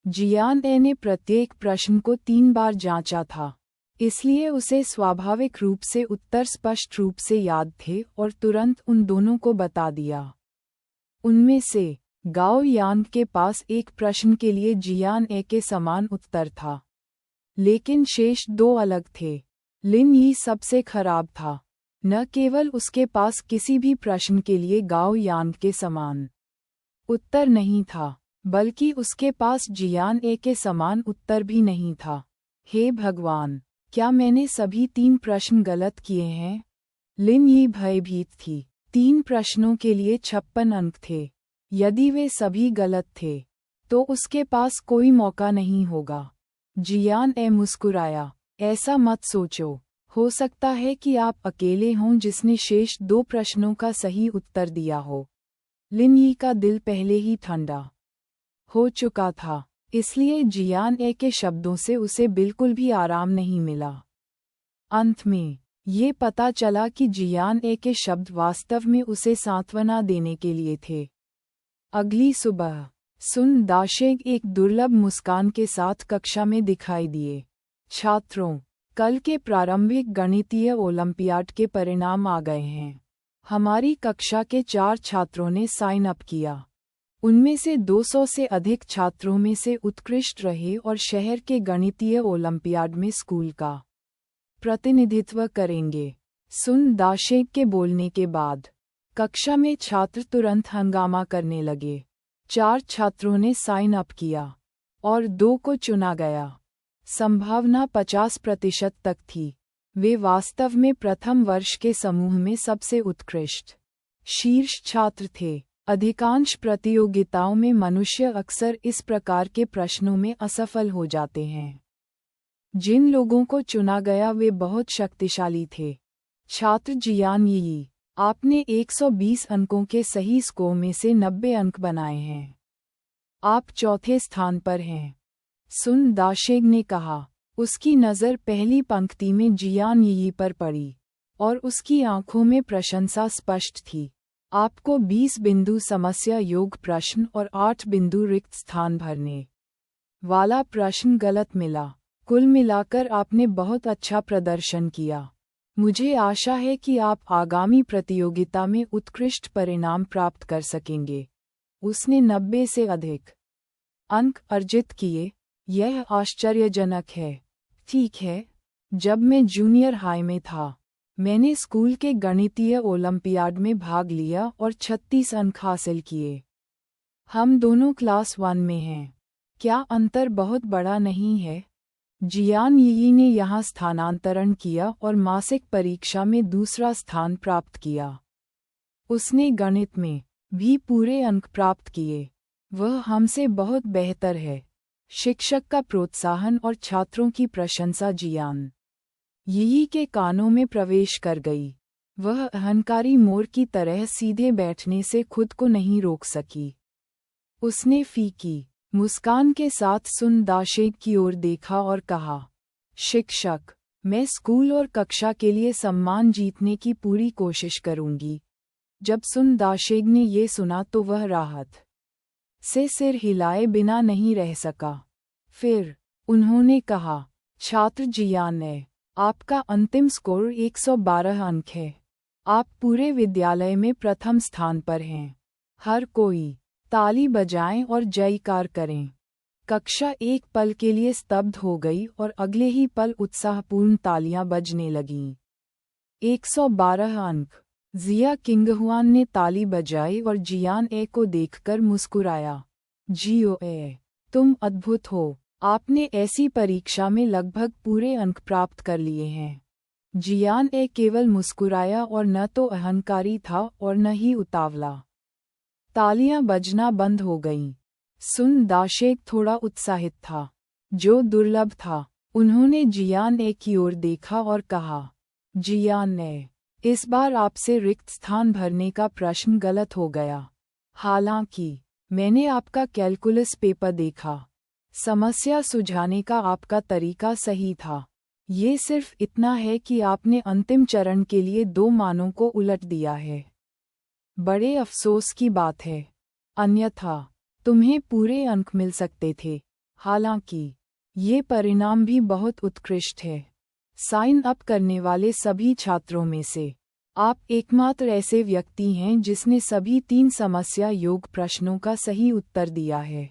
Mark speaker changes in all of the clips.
Speaker 1: जियान ए ने प्रत्येक प्रश्न को 3 बार जांचा था, इसलिए उसे स्वाभाविक रूप से उत्तर स्पष्ट रूप से याद थे और तुरंत उन दोनों को बता दिया। उनमें से गाओ यान के पास एक प्रश्न के लिए जियान ए के समान उत्तर था, लेकिन शेष 2 अलग थे। लिन यी सबसे खराब था। न केवल उसके पास किसी भी प्रश्न के लिए गाओ यान के समान उत्तर नहीं था, बल्कि उसके पास जियान ए के समान उत्तर भी नहीं था। हे भगवान, क्या मैंने सभी 3 प्रश्न गलत किए हैं? लिन यी भयभीत थी। 3 प्रश्नों के लिए 56 अंक थे। यदि वे सभी गलत थे, तो उसके पास कोई मौका नहीं होगा। जियान ए मुस्कुराया। ऐसा मत सोचो, हो सकता है कि आप अकेले हों जिसने शेष 2 प्रश्नों का सही उत्तर दिया हो। लिन यी का दिल पहले ही ठंडा हो चुका था, इसलिए जियान ए के शब्दों से उसे बिल्कुल भी आराम नहीं मिला। अंत में ये पता चला कि जियान ए के शब्द वास्तव में उसे सांत्वना देने के लिए थे। अगली सुबह सुन दाशेग एक दुर्लभ मुस्कान के साथ कक्षा में दिखाई दिए। छात्रों, कल के प्रारंभिक गणितीय ओलंपियाड के परिणाम आ गए हैं। हमारी कक्षा के 4 छात्रों ने साइन अप किया। उनमें से 200 से अधिक छात्रों में से उत्कृष्ट रहे और शहर के गणितीय ओलंपियाड में स्कूल का प्रतिनिधित्व करेंगे। सुन दाशेग के बोलने के बाद कक्षा में छात्र तुरंत हंगामा करने लगे। 4 छात्रों ने साइन अप किया और 2 को चुना गया। संभावना 50% तक थी। वे वास्तव में प्रथम वर्ष के समूह में सबसे उत्कृष्ट शीर्ष छात्र थे। अधिकांश प्रतियोगिताओं में मनुष्य अक्सर इस प्रकार के प्रश्नों में असफल हो जाते हैं। जिन लोगों को चुना गया वे बहुत शक्तिशाली थे। छात्र जियान यी, आपने 120 अंकों के सही स्कोर में से 90 अंक बनाए हैं। आप चौथे स्थान पर हैं। सुन दाशेग ने कहा। उसकी नज़र पहली पंक्ति में जियान यी पर पड़ी और उसकी आंखों में प्रशंसा स्पष्ट थी। आपको 20 बिंदु समस्या योग प्रश्न और 8 बिंदु रिक्त स्थान भरने वाला प्रश्न गलत मिला। कुल मिलाकर आपने बहुत अच्छा प्रदर्शन किया। मुझे आशा है कि आप आगामी प्रतियोगिता में उत्कृष्ट परिणाम प्राप्त कर सकेंगे। उसने 90 से अधिक अंक अर्जित किए। यह आश्चर्यजनक है। ठीक है, जब मैं जूनियर हाई में था, मैंने स्कूल के गणितीय ओलंपियाड में भाग लिया और 36 अंक हासिल किए। हम दोनों क्लास 1 में हैं। क्या अंतर बहुत बड़ा नहीं है? जियान यी ने यहाँ स्थानांतरण किया और मासिक परीक्षा में दूसरा स्थान प्राप्त किया। उसने गणित में भी पूरे अंक प्राप्त किए। वह हमसे बहुत बेहतर है। शिक्षक का प्रोत्साहन और छात्रों की प्रशंसा जियान यी के कानों में प्रवेश कर गई। वह अहंकारी मोर की तरह सीधे बैठने से खुद को नहीं रोक सकी। उसने फीकी मुस्कान के साथ सुन दाशेग की ओर देखा और कहा, शिक्षक, मैं स्कूल और कक्षा के लिए सम्मान जीतने की पूरी कोशिश करूंगी। जब सुन दाशेग ने ये सुना तो वह राहत से सिर हिलाए बिना नहीं रह सका। फिर उन्होंने कहा, छात्र जियान ए, आपका अंतिम स्कोर 112 अंक है। आप पूरे विद्यालय में प्रथम स्थान पर हैं। हर कोई ताली बजाएं और जयकार करें। कक्षा एक पल के लिए स्तब्ध हो गई और अगले ही पल उत्साहपूर्ण तालियां बजने लगीं। 112 अंक। जिया किंगहुआन ने ताली बजाई और जियान ए को देखकर मुस्कुराया। जियो ए, तुम अद्भुत हो। आपने ऐसी परीक्षा में लगभग पूरे अंक प्राप्त कर लिए हैं। जियान ए केवल मुस्कुराया और न तो अहंकारी था और न ही उतावला। तालियां बजना बंद हो गईं। सुन दाशेग थोड़ा उत्साहित था, जो दुर्लभ था। उन्होंने जियान ए की ओर देखा और कहा, जियान ए, इस बार आपसे रिक्त स्थान भरने का प्रश्न गलत हो गया। हालांकि मैंने आपका कैलकुलस पेपर देखा। समस्या सुलझाने का आपका तरीका सही था। ये सिर्फ इतना है कि आपने अंतिम चरण के लिए 2 मानों को उलट दिया है। बड़े अफसोस की बात है। अन्यथा तुम्हें पूरे अंक मिल सकते थे। हालांकि ये परिणाम भी बहुत उत्कृष्ट है। साइन अप करने वाले सभी छात्रों में से आप एकमात्र ऐसे व्यक्ति हैं जिसने सभी 3 समस्या योग प्रश्नों का सही उत्तर दिया है।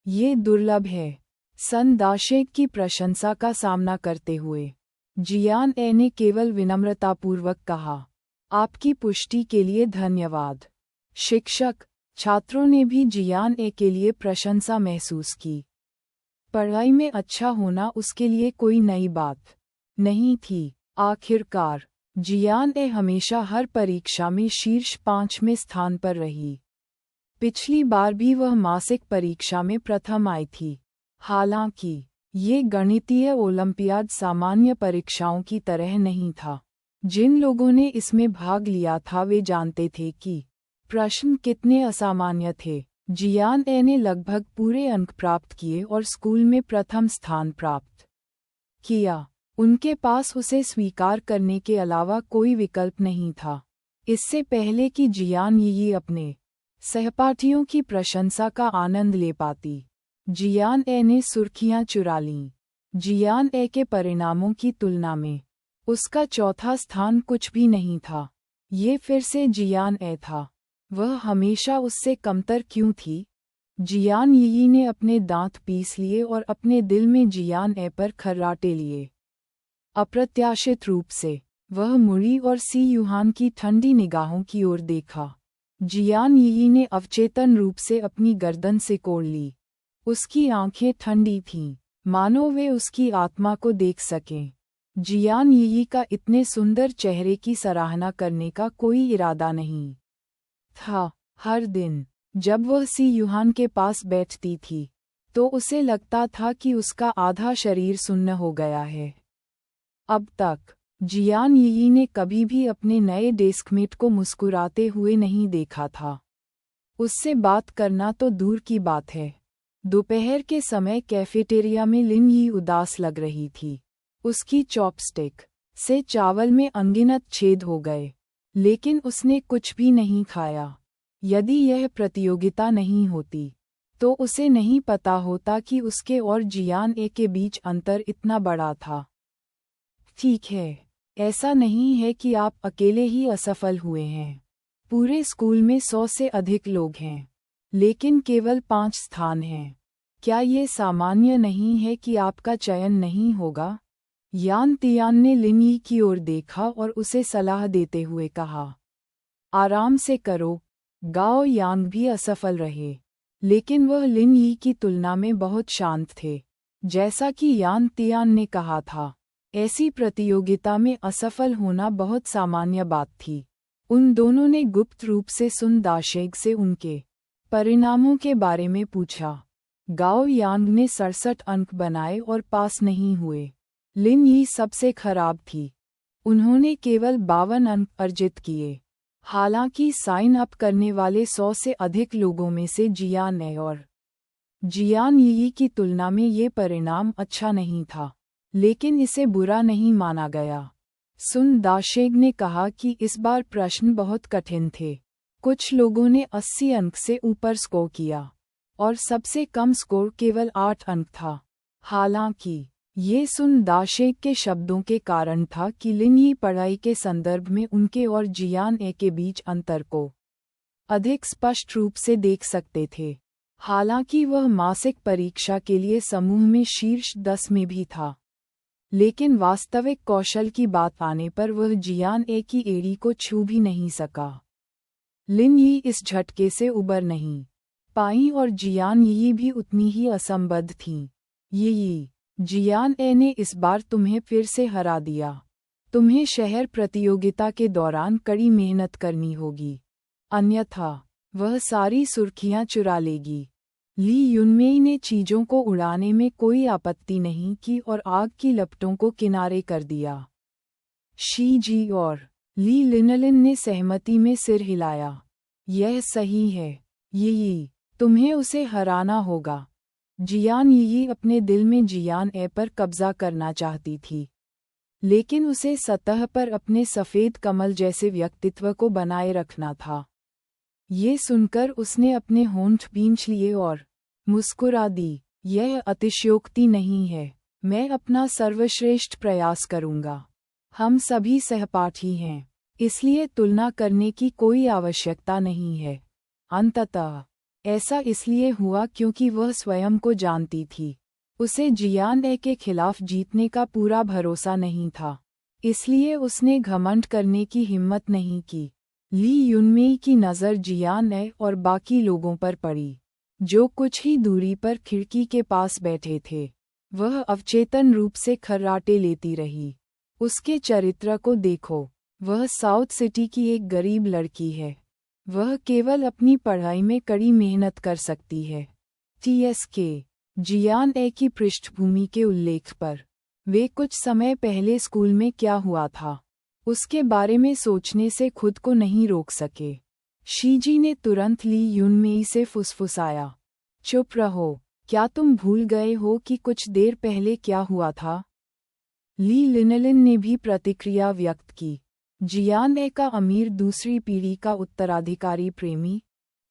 Speaker 1: ये दुर्लभ है। सन दाशेक की प्रशंसा का सामना करते हुए जियान ए ने केवल विनम्रतापूर्वक कहा, आपकी पुष्टि के लिए धन्यवाद। शिक्षक, छात्रों ने भी जियान ए के लिए प्रशंसा महसूस की। पढ़ाई में अच्छा होना उसके लिए कोई नई बात नहीं थी। आखिरकार जियान ए हमेशा हर परीक्षा में शीर्ष 5 में स्थान पर रही। पिछली बार भी वह मासिक परीक्षा में प्रथम आई थी। हालांकि ये गणितीय ओलंपियाड सामान्य परीक्षाओं की तरह नहीं था। जिन लोगों ने इसमें भाग लिया था वे जानते थे कि प्रश्न कितने असामान्य थे। जियान ए ने लगभग पूरे अंक प्राप्त किए और स्कूल में प्रथम स्थान प्राप्त किया। उनके पास उसे स्वीकार करने के अलावा कोई विकल्प नहीं था। इससे पहले कि जियान यी अपने सहपाठियों की प्रशंसा का आनंद ले पाती, जियान ए ने सुर्खियां चुरा लीं। जियान ए के परिणामों की तुलना में उसका चौथा स्थान कुछ भी नहीं था। ये फिर से जियान ए था। वह हमेशा उससे कमतर क्यों थी? जियान यी ने अपने दांत पीस लिए और अपने दिल में जियान ए पर खर्राटे लिए। अप्रत्याशित रूप से वह मुड़ी और सी युहान की ठंडी निगाहों की ओर देखा। जियान यी ने अवचेतन रूप से अपनी गर्दन सिकोड़ ली। उसकी आंखें ठंडी थीं, मानो वे उसकी आत्मा को देख सकें। जियान यी का इतने सुंदर चेहरे की सराहना करने का कोई इरादा नहीं था। हर दिन जब वह सी युहान के पास बैठती थी तो उसे लगता था कि उसका आधा शरीर सुन्न हो गया है। अब तक जियान यी ने कभी भी अपने नए डेस्कमेट को मुस्कुराते हुए नहीं देखा था। उससे बात करना तो दूर की बात है। दोपहर के समय कैफेटेरिया में लिन यी उदास लग रही थी। उसकी चॉपस्टिक से चावल में अनगिनत छेद हो गए, लेकिन उसने कुछ भी नहीं खाया। यदि यह प्रतियोगिता नहीं होती तो उसे नहीं पता होता कि उसके और जियान ए के बीच अंतर इतना बड़ा था। ठीक है, ऐसा नहीं है कि आप अकेले ही असफल हुए हैं। पूरे स्कूल में 100 से अधिक लोग हैं, लेकिन केवल 5 स्थान हैं। क्या ये सामान्य नहीं है कि आपका चयन नहीं होगा? यान तियान ने लिन यी की ओर देखा और उसे सलाह देते हुए कहा, आराम से करो। गाओ यांग भी असफल रहे, लेकिन वह लिन यी की तुलना में बहुत शांत थे। जैसा कि यान तियान ने कहा था, ऐसी प्रतियोगिता में असफल होना बहुत सामान्य बात थी। उन दोनों ने गुप्त रूप से सुन दाशेग से उनके परिणामों के बारे में पूछा। गाओ यांग ने 67 अंक बनाए और पास नहीं हुए। लिन यी सबसे खराब थी। उन्होंने केवल 52 अंक अर्जित किए। हालांकि साइन अप करने वाले 100 से अधिक लोगों में से जियान ए और जियान यी की तुलना में ये परिणाम अच्छा नहीं था, लेकिन इसे बुरा नहीं माना गया। सुन दाशेग ने कहा कि इस बार प्रश्न बहुत कठिन थे। कुछ लोगों ने 80 अंक से ऊपर स्कोर किया और सबसे कम स्कोर केवल 8 अंक था। हालांकि ये सुन दाशेग के शब्दों के कारण था कि लिन यी पढ़ाई के संदर्भ में उनके और जियान ए के बीच अंतर को अधिक स्पष्ट रूप से देख सकते थे। हालांकि वह मासिक परीक्षा के लिए समूह में शीर्ष 10 में भी था, लेकिन वास्तविक कौशल की बात आने पर वह जियान ए की एड़ी को छू भी नहीं सका। लिन यी इस झटके से उबर नहीं पाई और जियान यी भी उतनी ही असंबद्ध थीं। यी जियान ए ने इस बार तुम्हें फिर से हरा दिया। तुम्हें शहर प्रतियोगिता के दौरान कड़ी मेहनत करनी होगी, अन्यथा वह सारी सुर्खियां चुरा लेगी। ली युनमेई ने चीजों को उड़ाने में कोई आपत्ति नहीं की और आग की लपटों को किनारे कर दिया। शी जी और ली लिनलिन ने सहमति में सिर हिलाया। यह सही है, यी तुम्हें उसे हराना होगा। जियान यी अपने दिल में जियान ए पर कब्जा करना चाहती थी, लेकिन उसे सतह पर अपने सफ़ेद कमल जैसे व्यक्तित्व को बनाए रखना था। ये सुनकर उसने अपने होंठ भींच लिए और मुस्कुरा दी। यह अतिशयोक्ति नहीं है। मैं अपना सर्वश्रेष्ठ प्रयास करूंगा। हम सभी सहपाठी हैं, इसलिए तुलना करने की कोई आवश्यकता नहीं है। अंततः ऐसा इसलिए हुआ क्योंकि वह स्वयं को जानती थी। उसे जियान ए के खिलाफ जीतने का पूरा भरोसा नहीं था, इसलिए उसने घमंड करने की हिम्मत नहीं की। ली युनमेई की नज़र जियान ए और बाकी लोगों पर पड़ी, जो कुछ ही दूरी पर खिड़की के पास बैठे थे। वह अवचेतन रूप से खर्राटे लेती रही। उसके चरित्र को देखो, वह साउथ सिटी की एक गरीब लड़की है। वह केवल अपनी पढ़ाई में कड़ी मेहनत कर सकती है। TSK जियान ए की पृष्ठभूमि के उल्लेख पर, वे कुछ समय पहले स्कूल में क्या हुआ था, उसके बारे में सोचने से खुद को नहीं रोक सके। शीजी ने तुरंत ली युनमेई से फुसफुसाया, चुप रहो, क्या तुम भूल गए हो कि कुछ देर पहले क्या हुआ था? ली लिनलिन ने भी प्रतिक्रिया व्यक्त की। जियान ए का अमीर दूसरी पीढ़ी का उत्तराधिकारी प्रेमी।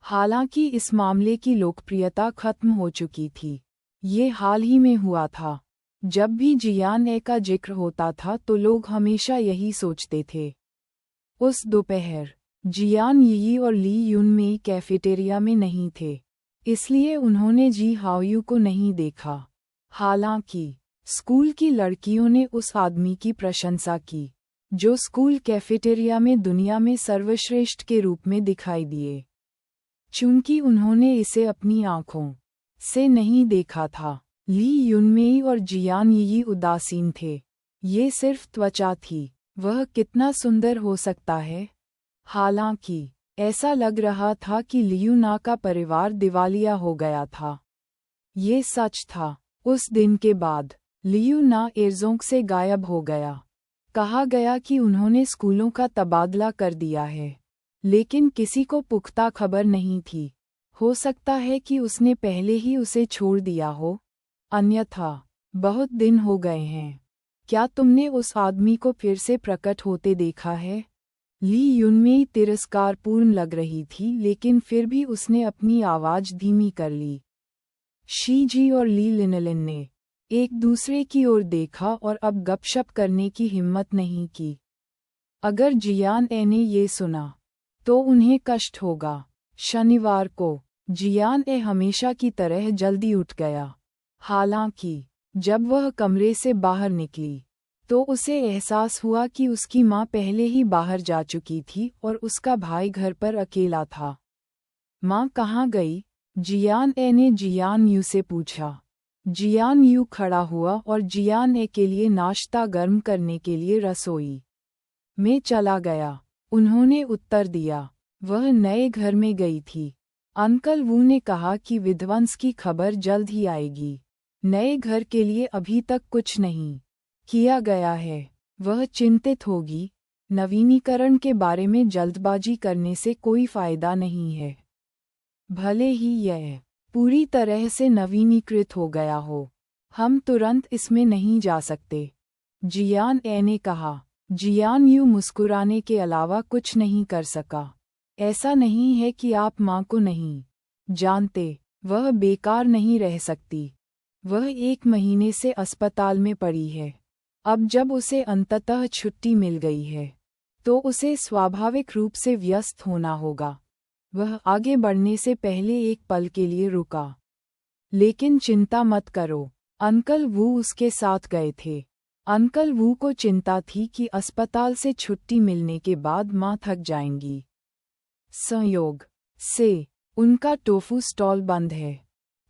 Speaker 1: हालांकि इस मामले की लोकप्रियता खत्म हो चुकी थी। ये हाल ही में हुआ था। जब भी जियान ए का जिक्र होता था तो लोग हमेशा यही सोचते थे। उस दोपहर जियान यी और ली युनमेई कैफेटेरिया में नहीं थे, इसलिए उन्होंने जी हाओयू को नहीं देखा। हालांकि स्कूल की लड़कियों ने उस आदमी की प्रशंसा की, जो स्कूल कैफेटेरिया में दुनिया में सर्वश्रेष्ठ के रूप में दिखाई दिए। चूंकि उन्होंने इसे अपनी आंखों से नहीं देखा था, ली युनमेई और जियान यी उदासीन थे। ये सिर्फ त्वचा थी। वह कितना सुंदर हो सकता है? हालांकि ऐसा लग रहा था कि लियूना का परिवार दिवालिया हो गया था। ये सच था। उस दिन के बाद लियूना एरजोंग से गायब हो गया। कहा गया कि उन्होंने स्कूलों का तबादला कर दिया है, लेकिन किसी को पुख्ता खबर नहीं थी। हो सकता है कि उसने पहले ही उसे छोड़ दिया हो। अन्यथा बहुत दिन हो गए हैं। क्या तुमने उस आदमी को फिर से प्रकट होते देखा है? ली युनमेई तिरस्कारपूर्ण लग रही थी, लेकिन फिर भी उसने अपनी आवाज़ धीमी कर ली। शीजी और ली लिनलिन ने एक दूसरे की ओर देखा और अब गपशप करने की हिम्मत नहीं की। अगर जियान ए ने ये सुना तो उन्हें कष्ट होगा। शनिवार को जियान ए हमेशा की तरह जल्दी उठ गया। हालांकि जब वह कमरे से बाहर निकली तो उसे एहसास हुआ कि उसकी माँ पहले ही बाहर जा चुकी थी और उसका भाई घर पर अकेला था। माँ कहाँ गई? जियान ए ने जियान यू से पूछा। जियान यू खड़ा हुआ और जियान ए के लिए नाश्ता गर्म करने के लिए रसोई में चला गया। उन्होंने उत्तर दिया। वह नए घर में गई थी। अंकल वू ने कहा कि विध्वंस की खबर जल्द ही आएगी। नए घर के लिए अभी तक कुछ नहीं किया गया है। वह चिंतित होगी। नवीनीकरण के बारे में जल्दबाजी करने से कोई फायदा नहीं है। भले ही यह पूरी तरह से नवीनीकृत हो गया हो, हम तुरंत इसमें नहीं जा सकते, जियान ए ने कहा। जियान यू मुस्कुराने के अलावा कुछ नहीं कर सका। ऐसा नहीं है कि आप माँ को नहीं जानते। वह बेकार नहीं रह सकती। वह 1 महीने से अस्पताल में पड़ी है। अब जब उसे अंततः छुट्टी मिल गई है तो उसे स्वाभाविक रूप से व्यस्त होना होगा। वह आगे बढ़ने से पहले एक पल के लिए रुका। लेकिन चिंता मत करो, अंकल वू उसके साथ गए थे। अंकल वू को चिंता थी कि अस्पताल से छुट्टी मिलने के बाद माँ थक जाएंगी। संयोग से उनका टोफू स्टॉल बंद है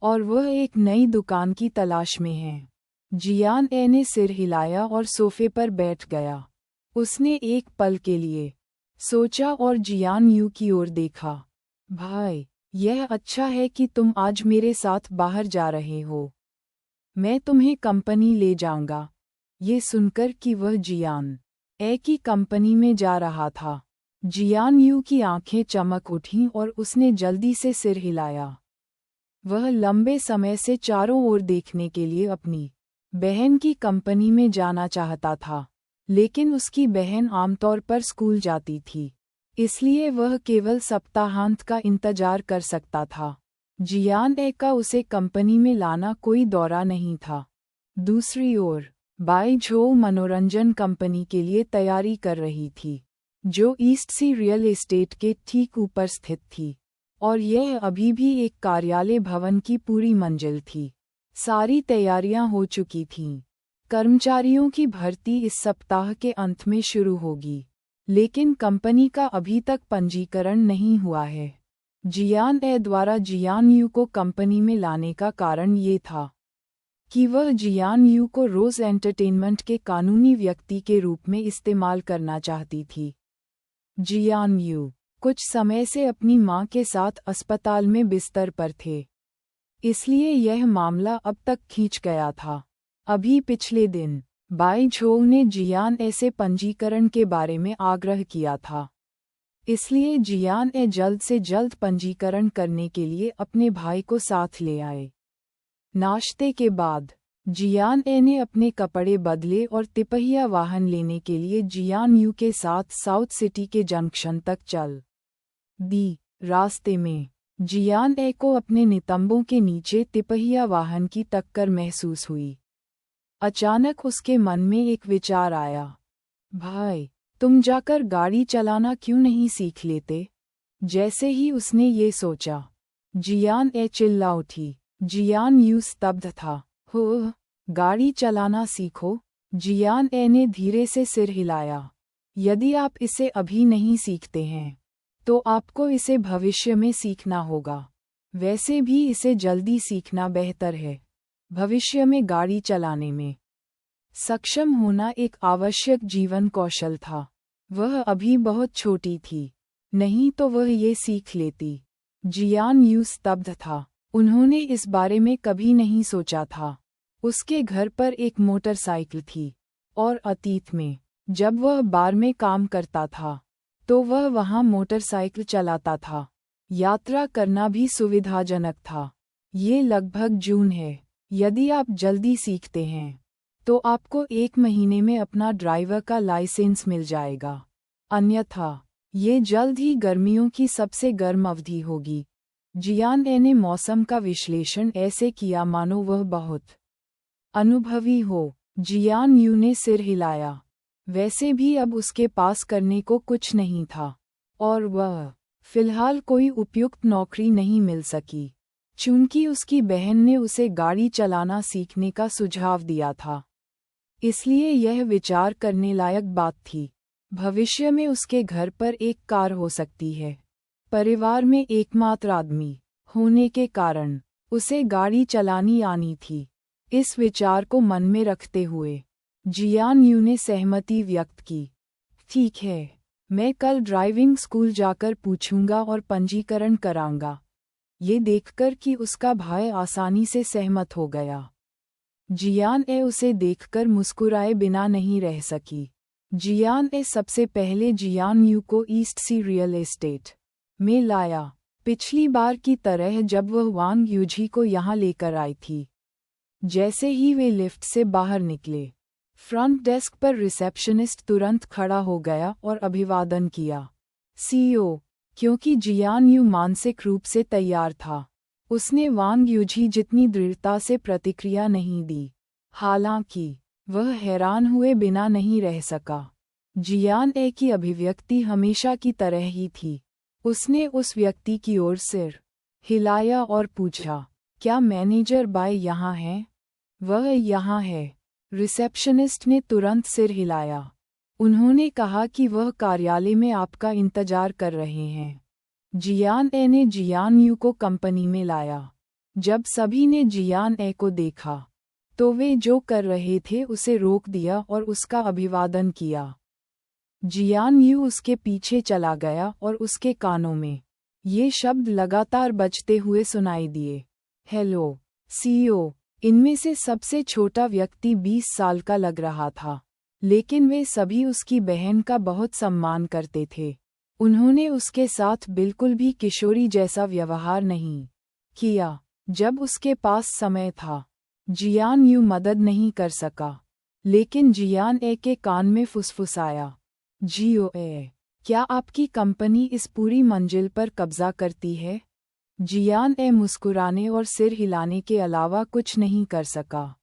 Speaker 1: और वह एक नई दुकान की तलाश में है। जियान ए ने सिर हिलाया और सोफे पर बैठ गया। उसने एक पल के लिए सोचा और जियान यू की ओर देखा। भाई, यह अच्छा है कि तुम आज मेरे साथ बाहर जा रहे हो। मैं तुम्हें कंपनी ले जाऊंगा। ये सुनकर कि वह जियान ए की कंपनी में जा रहा था, जियान यू की आंखें चमक उठीं और उसने जल्दी से सिर हिलाया। वह लंबे समय से चारों ओर देखने के लिए अपनी बहन की कंपनी में जाना चाहता था, लेकिन उसकी बहन आमतौर पर स्कूल जाती थी, इसलिए वह केवल सप्ताहांत का इंतजार कर सकता था। जियान ए का उसे कंपनी में लाना कोई दौरा नहीं था। दूसरी ओर बाई झो मनोरंजन कंपनी के लिए तैयारी कर रही थी, जो ईस्ट सी रियल एस्टेट के ठीक ऊपर स्थित थी, और यह अभी भी एक कार्यालय भवन की पूरी मंजिल थी। सारी तैयारियां हो चुकी थीं। कर्मचारियों की भर्ती इस सप्ताह के अंत में शुरू होगी, लेकिन कंपनी का अभी तक पंजीकरण नहीं हुआ है। जियान ए द्वारा जियान यू को कंपनी में लाने का कारण ये था कि वह जियान यू को रोज एंटरटेनमेंट के कानूनी व्यक्ति के रूप में इस्तेमाल करना चाहती थी। जियान यू कुछ समय से अपनी मां के साथ अस्पताल में बिस्तर पर थे, इसलिए यह मामला अब तक खींच गया था। अभी पिछले दिन बाई झो ने जियान ए से पंजीकरण के बारे में आग्रह किया था, इसलिए जियान ए जल्द से जल्द पंजीकरण करने के लिए अपने भाई को साथ ले आए। नाश्ते के बाद जियान ए ने अपने कपड़े बदले और तिपहिया वाहन लेने के लिए जियान यू के साथ साउथ सिटी के जंक्शन तक चल दी। रास्ते में जियान ए को अपने नितंबों के नीचे तिपहिया वाहन की टक्कर महसूस हुई। अचानक उसके मन में एक विचार आया, भाई, तुम जाकर गाड़ी चलाना क्यों नहीं सीख लेते? जैसे ही उसने ये सोचा, जियान ए चिल्ला उठी। जियान यू स्तब्ध था। हो, गाड़ी चलाना सीखो? जियान ए ने धीरे से सिर हिलाया। यदि आप इसे अभी नहीं सीखते हैं, तो आपको इसे भविष्य में सीखना होगा। वैसे भी इसे जल्दी सीखना बेहतर है। भविष्य में गाड़ी चलाने में सक्षम होना एक आवश्यक जीवन कौशल था। वह अभी बहुत छोटी थी, नहीं तो वह ये सीख लेती। जियान यू स्तब्ध था। उन्होंने इस बारे में कभी नहीं सोचा था। उसके घर पर एक मोटरसाइकिल थी, और अतीत में जब वह बार में काम करता था, तो वह वहाँ मोटरसाइकिल चलाता था। यात्रा करना भी सुविधाजनक था। ये लगभग जून है। यदि आप जल्दी सीखते हैं, तो आपको 1 महीने में अपना ड्राइवर का लाइसेंस मिल जाएगा। अन्यथा ये जल्द ही गर्मियों की सबसे गर्म अवधि होगी। जियान ए ने मौसम का विश्लेषण ऐसे किया मानो वह बहुत अनुभवी हो। जियान यू ने सिर हिलाया। वैसे भी अब उसके पास करने को कुछ नहीं था, और वह फिलहाल कोई उपयुक्त नौकरी नहीं मिल सकी, चूंकि उसकी बहन ने उसे गाड़ी चलाना सीखने का सुझाव दिया था। इसलिए यह विचार करने लायक बात थी। भविष्य में उसके घर पर एक कार हो सकती है। परिवार में एकमात्र आदमी होने के कारण उसे गाड़ी चलानी आनी थी। इस विचार को मन में रखते हुए जियान यू ने सहमति व्यक्त की। ठीक है, मैं कल ड्राइविंग स्कूल जाकर पूछूंगा और पंजीकरण कराऊंगा। ये देखकर कि उसका भाई आसानी से सहमत हो गया, जियान ए उसे देखकर मुस्कुराए बिना नहीं रह सकी। जियान ए सबसे पहले जियान यू को ईस्ट सी रियल एस्टेट में लाया, पिछली बार की तरह जब वह वांग यूजी को यहाँ लेकर आई थी। जैसे ही वे लिफ्ट से बाहर निकले, फ्रंट डेस्क पर रिसेप्शनिस्ट तुरंत खड़ा हो गया और अभिवादन किया। सीईओ, क्योंकि जियान यू मानसिक रूप से तैयार था, उसने वांग यूजी जितनी दृढ़ता से प्रतिक्रिया नहीं दी। हालांकि वह हैरान हुए बिना नहीं रह सका। जियान ए की अभिव्यक्ति हमेशा की तरह ही थी। उसने उस व्यक्ति की ओर सिर हिलाया और पूछा, क्या मैनेजर बाय यहाँ है? वह यहाँ है। रिसेप्शनिस्ट ने तुरंत सिर हिलाया। उन्होंने कहा कि वह कार्यालय में आपका इंतजार कर रहे हैं। जियान ए ने जियान यू को कंपनी में लाया। जब सभी ने जियान ए को देखा, तो वे जो कर रहे थे उसे रोक दिया और उसका अभिवादन किया। जियान यू उसके पीछे चला गया और उसके कानों में ये शब्द लगातार बजते हुए सुनाई दिए। Hello, CEO. इनमें से सबसे छोटा व्यक्ति 20 साल का लग रहा था, लेकिन वे सभी उसकी बहन का बहुत सम्मान करते थे। उन्होंने उसके साथ बिल्कुल भी किशोरी जैसा व्यवहार नहीं किया। जब उसके पास समय था, जियान यू मदद नहीं कर सका, लेकिन जियान ए के कान में फुसफुसाया, जियो ए, क्या आपकी कंपनी इस पूरी मंजिल पर कब्जा करती है? जियान ए मुस्कुराने और सिर हिलाने के अलावा कुछ नहीं कर सका।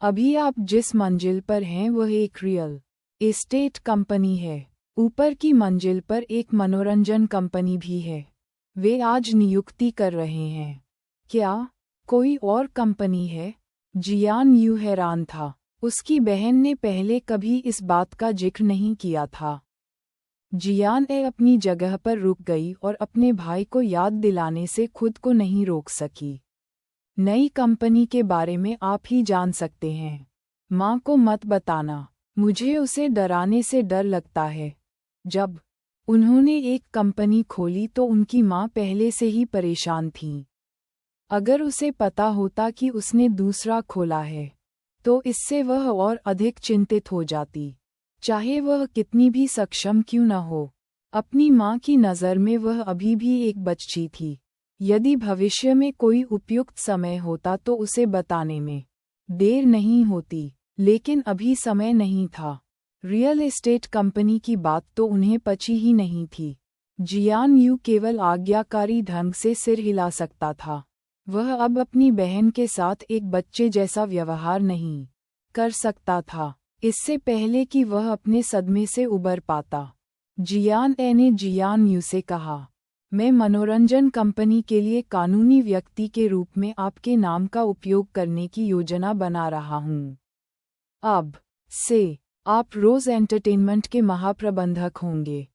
Speaker 1: अभी आप जिस मंजिल पर हैं वह एक रियल एस्टेट कंपनी है। ऊपर की मंजिल पर एक मनोरंजन कंपनी भी है। वे आज नियुक्ति कर रहे हैं। क्या कोई और कंपनी है? जियान यू हैरान था। उसकी बहन ने पहले कभी इस बात का जिक्र नहीं किया था। जियान ए अपनी जगह पर रुक गई और अपने भाई को याद दिलाने से खुद को नहीं रोक सकी। नई कंपनी के बारे में आप ही जान सकते हैं। माँ को मत बताना, मुझे उसे डराने से डर लगता है। जब उन्होंने एक कंपनी खोली तो उनकी माँ पहले से ही परेशान थीं। अगर उसे पता होता कि उसने दूसरा खोला है तो इससे वह और अधिक चिंतित हो जाती, चाहे वह कितनी भी सक्षम क्यों न हो। अपनी माँ की नज़र में वह अभी भी एक बच्ची थी। यदि भविष्य में कोई उपयुक्त समय होता तो उसे बताने में देर नहीं होती, लेकिन अभी समय नहीं था। रियल एस्टेट कंपनी की बात तो उन्हें पची ही नहीं थी। जियान यू केवल आज्ञाकारी ढंग से सिर हिला सकता था। वह अब अपनी बहन के साथ एक बच्चे जैसा व्यवहार नहीं कर सकता था, इससे पहले कि वह अपने सदमे से उबर पाता। जियान ए ने जियान यू से कहा, मैं मनोरंजन कंपनी के लिए कानूनी व्यक्ति के रूप में आपके नाम का उपयोग करने की योजना बना रहा हूँ। अब से आप रोज एंटरटेनमेंट के महाप्रबंधक होंगे।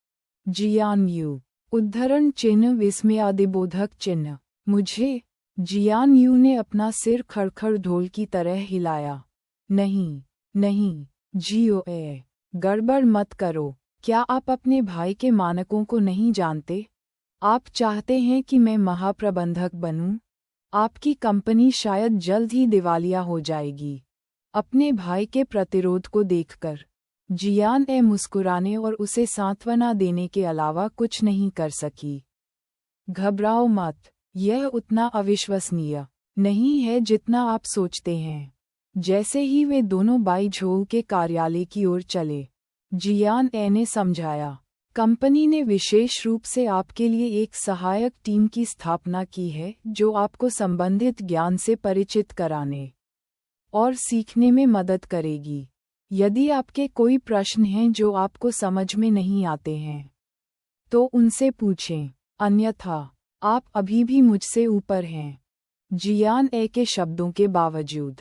Speaker 1: जियान यू उद्धरण चिन्ह विस्मयादिबोधक चिन्ह। मुझे? जियान यू ने अपना सिर खड़खड़ ढोल की तरह हिलाया। नहीं नहीं जियो ए, गड़बड़ मत करो। क्या आप अपने भाई के मानकों को नहीं जानते? आप चाहते हैं कि मैं महाप्रबंधक बनूं? आपकी कंपनी शायद जल्द ही दिवालिया हो जाएगी। अपने भाई के प्रतिरोध को देखकर जियान ए मुस्कुराने और उसे सांत्वना देने के अलावा कुछ नहीं कर सकी। घबराओ मत, यह उतना अविश्वसनीय नहीं है जितना आप सोचते हैं। जैसे ही वे दोनों बाई झोल के कार्यालय की ओर चले, जियान ए ने समझाया, कंपनी ने विशेष रूप से आपके लिए एक सहायक टीम की स्थापना की है जो आपको संबंधित ज्ञान से परिचित कराने और सीखने में मदद करेगी। यदि आपके कोई प्रश्न हैं जो आपको समझ में नहीं आते हैं तो उनसे पूछें, अन्यथा आप अभी भी मुझसे ऊपर हैं। जियान ए के शब्दों के बावजूद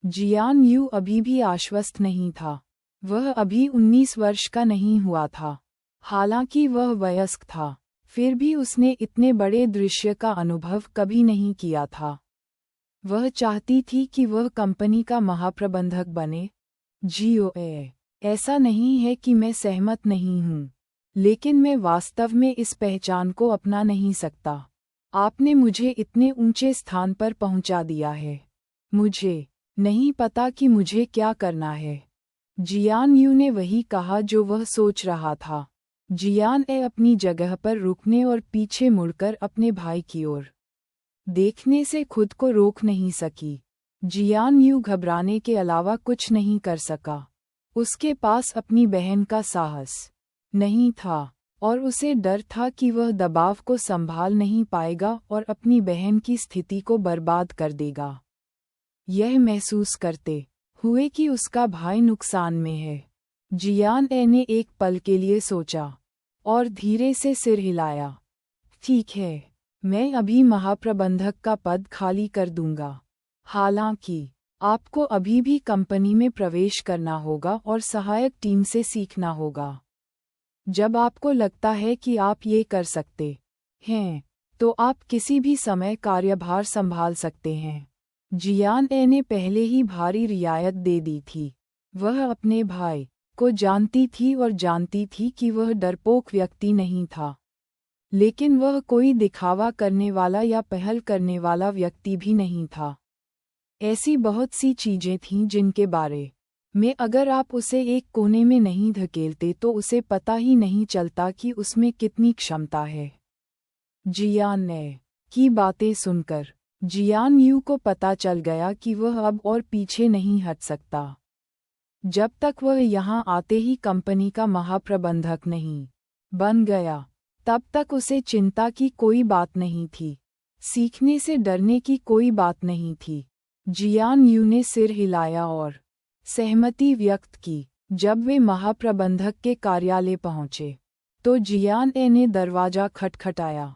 Speaker 1: जियान यू अभी भी आश्वस्त नहीं था। वह अभी 19 वर्ष का नहीं हुआ था। हालांकि वह वयस्क था, फिर भी उसने इतने बड़े दृश्य का अनुभव कभी नहीं किया था। वह चाहती थी कि वह कंपनी का महाप्रबंधक बने। जियो ए, ऐसा नहीं है कि मैं सहमत नहीं हूँ, लेकिन मैं वास्तव में इस पहचान को अपना नहीं सकता। आपने मुझे इतने ऊंचे स्थान पर पहुंचा दिया है। मुझे नहीं पता कि मुझे क्या करना है। जियान यू ने वही कहा जो वह सोच रहा था। जियान ए अपनी जगह पर रुकने और पीछे मुड़कर अपने भाई की ओर देखने से खुद को रोक नहीं सकी। जियान यू घबराने के अलावा कुछ नहीं कर सका। उसके पास अपनी बहन का साहस नहीं था और उसे डर था कि वह दबाव को संभाल नहीं पाएगा और अपनी बहन की स्थिति को बर्बाद कर देगा। यह महसूस करते हुए कि उसका भाई नुकसान में है, जियान ए ने एक पल के लिए सोचा और धीरे से सिर हिलाया। ठीक है, मैं अभी महाप्रबंधक का पद खाली कर दूंगा। हालांकि आपको अभी भी कंपनी में प्रवेश करना होगा और सहायक टीम से सीखना होगा। जब आपको लगता है कि आप ये कर सकते हैं, तो आप किसी भी समय कार्यभार संभाल सकते हैं। जियान ए ने पहले ही भारी रियायत दे दी थी। वह अपने भाई को जानती थी और जानती थी कि वह डरपोक व्यक्ति नहीं था, लेकिन वह कोई दिखावा करने वाला या पहल करने वाला व्यक्ति भी नहीं था। ऐसी बहुत सी चीजें थीं जिनके बारे में अगर आप उसे एक कोने में नहीं धकेलते तो उसे पता ही नहीं चलता कि उसमें कितनी क्षमता है। जियान ए की बातें सुनकर जियान यू को पता चल गया कि वह अब और पीछे नहीं हट सकता। जब तक वह यहाँ आते ही कंपनी का महाप्रबंधक नहीं बन गया, तब तक उसे चिंता की कोई बात नहीं थी। सीखने से डरने की कोई बात नहीं थी। जियान यू ने सिर हिलाया और सहमति व्यक्त की। जब वे महाप्रबंधक के कार्यालय पहुंचे तो जियान ए ने दरवाजा खटखटाया।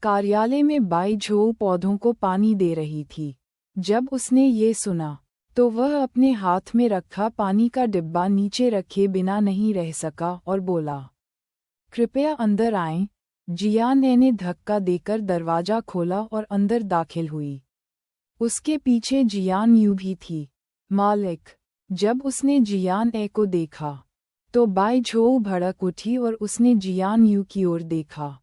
Speaker 1: कार्यालय में बाई झोउ पौधों को पानी दे रही थी। जब उसने ये सुना तो वह अपने हाथ में रखा पानी का डिब्बा नीचे रखे बिना नहीं रह सका और बोला, कृपया अंदर आएं। जियान ए ने धक्का देकर दरवाजा खोला और अंदर दाखिल हुई। उसके पीछे जियान यू भी थी। मालिक। जब उसने जियान ए को देखा तो बाई झोउ भड़क उठी और उसने जियान यू की ओर देखा।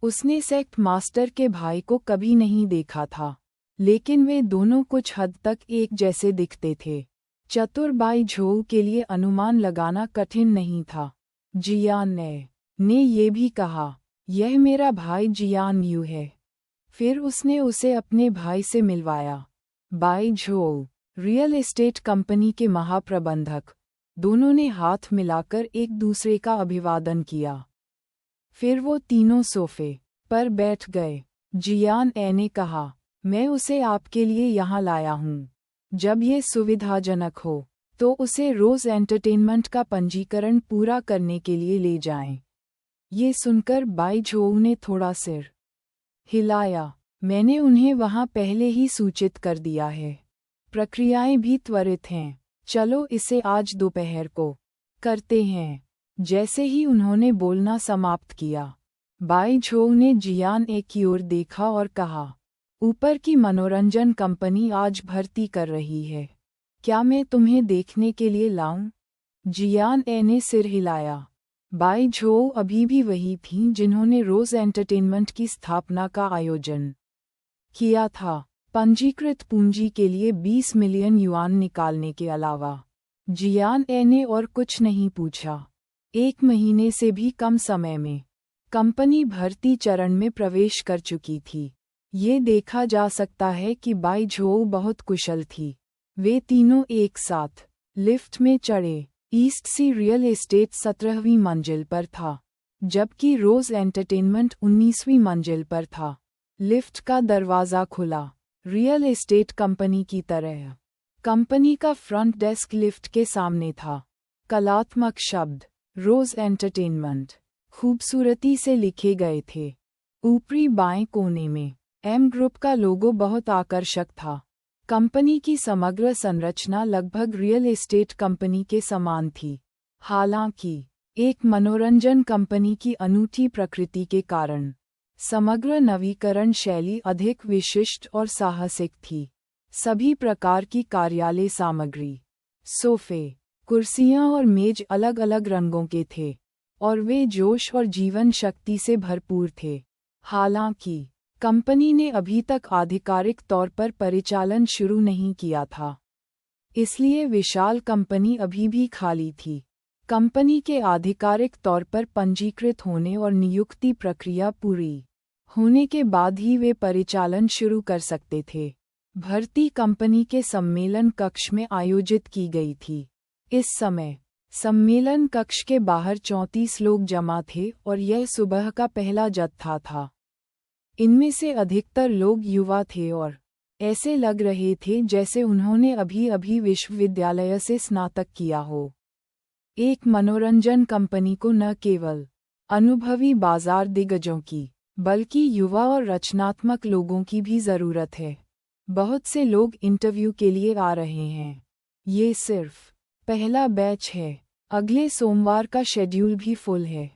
Speaker 1: उसने सेक्ट मास्टर के भाई को कभी नहीं देखा था, लेकिन वे दोनों कुछ हद तक एक जैसे दिखते थे। चतुर बाई झोउ के लिए अनुमान लगाना कठिन नहीं था। जियान ने ये भी कहा, यह मेरा भाई जियान यू है। फिर उसने उसे अपने भाई से मिलवाया। Bai Zhou, real estate company के महाप्रबंधक। दोनों ने हाथ मिलाकर एक दूसरे का अभिवादन किया। फिर वो तीनों सोफे पर बैठ गए। जियान ए ने कहा, मैं उसे आपके लिए यहाँ लाया हूँ। जब ये सुविधाजनक हो तो उसे रोज एंटरटेनमेंट का पंजीकरण पूरा करने के लिए ले जाएं। ये सुनकर बाई झोउ ने थोड़ा सिर हिलाया। मैंने उन्हें वहाँ पहले ही सूचित कर दिया है। प्रक्रियाएं भी त्वरित हैं। चलो इसे आज दोपहर को करते हैं। जैसे ही उन्होंने बोलना समाप्त किया, बाई झोउ ने जियान ए की ओर देखा और कहा, ऊपर की मनोरंजन कंपनी आज भर्ती कर रही है। क्या मैं तुम्हें देखने के लिए लाऊं? जियान ए ने सिर हिलाया। बाई झोउ अभी भी वही थीं जिन्होंने रोज एंटरटेनमेंट की स्थापना का आयोजन किया था, पंजीकृत पूंजी के लिए 20 मिलियन युआन निकालने के अलावा। जियान ए ने और कुछ नहीं पूछा। 1 महीने से भी कम समय में कंपनी भर्ती चरण में प्रवेश कर चुकी थी। ये देखा जा सकता है कि बाई झोउ बहुत कुशल थी। वे तीनों एक साथ लिफ्ट में चढ़े। ईस्ट सी रियल एस्टेट 17वीं मंजिल पर था, जबकि रोज एंटरटेनमेंट 19वीं मंजिल पर था। लिफ्ट का दरवाज़ा खुला। रियल एस्टेट कंपनी की तरह कंपनी का फ्रंट डेस्क लिफ्ट के सामने था। कलात्मक शब्द रोज एंटरटेनमेंट खूबसूरती से लिखे गए थे। ऊपरी बाएं कोने में एम ग्रुप का लोगो बहुत आकर्षक था। कंपनी की समग्र संरचना लगभग रियल एस्टेट कंपनी के समान थी। हालांकि एक मनोरंजन कंपनी की अनूठी प्रकृति के कारण समग्र नवीकरण शैली अधिक विशिष्ट और साहसिक थी। सभी प्रकार की कार्यालय सामग्री, सोफे, कुर्सियां और मेज अलग अलग रंगों के थे और वे जोश और जीवन शक्ति से भरपूर थे। हालांकि कंपनी ने अभी तक आधिकारिक तौर पर परिचालन शुरू नहीं किया था, इसलिए विशाल कंपनी अभी भी खाली थी। कंपनी के आधिकारिक तौर पर पंजीकृत होने और नियुक्ति प्रक्रिया पूरी होने के बाद ही वे परिचालन शुरू कर सकते थे। भर्ती कंपनी के सम्मेलन कक्ष में आयोजित की गई थी। इस समय सम्मेलन कक्ष के बाहर 34 लोग जमा थे और यह सुबह का पहला जत्था था। इनमें से अधिकतर लोग युवा थे और ऐसे लग रहे थे जैसे उन्होंने अभी अभी विश्वविद्यालय से स्नातक किया हो। एक मनोरंजन कंपनी को न केवल अनुभवी बाजार दिग्गजों की बल्कि युवा और रचनात्मक लोगों की भी ज़रूरत है। बहुत से लोग इंटरव्यू के लिए आ रहे हैं। ये सिर्फ पहला बैच है। अगले सोमवार का शेड्यूल भी फुल है।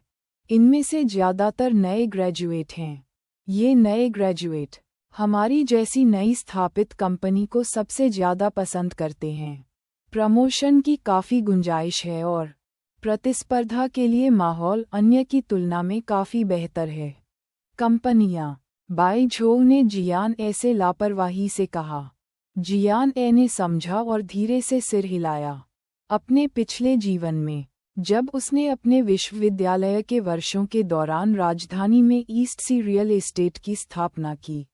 Speaker 1: इनमें से ज़्यादातर नए ग्रेजुएट हैं। ये नए ग्रेजुएट हमारी जैसी नई स्थापित कंपनी को सबसे ज़्यादा पसंद करते हैं। प्रमोशन की काफ़ी गुंजाइश है और प्रतिस्पर्धा के लिए माहौल अन्य की तुलना में काफ़ी बेहतर है। कंपनियां, बाई झोउ ने जियान ए से लापरवाही से कहा। जियान ए ने समझा और धीरे से सिर हिलाया। अपने पिछले जीवन में जब उसने अपने विश्वविद्यालय के वर्षों के दौरान राजधानी में ईस्ट सी रियल एस्टेट की स्थापना की,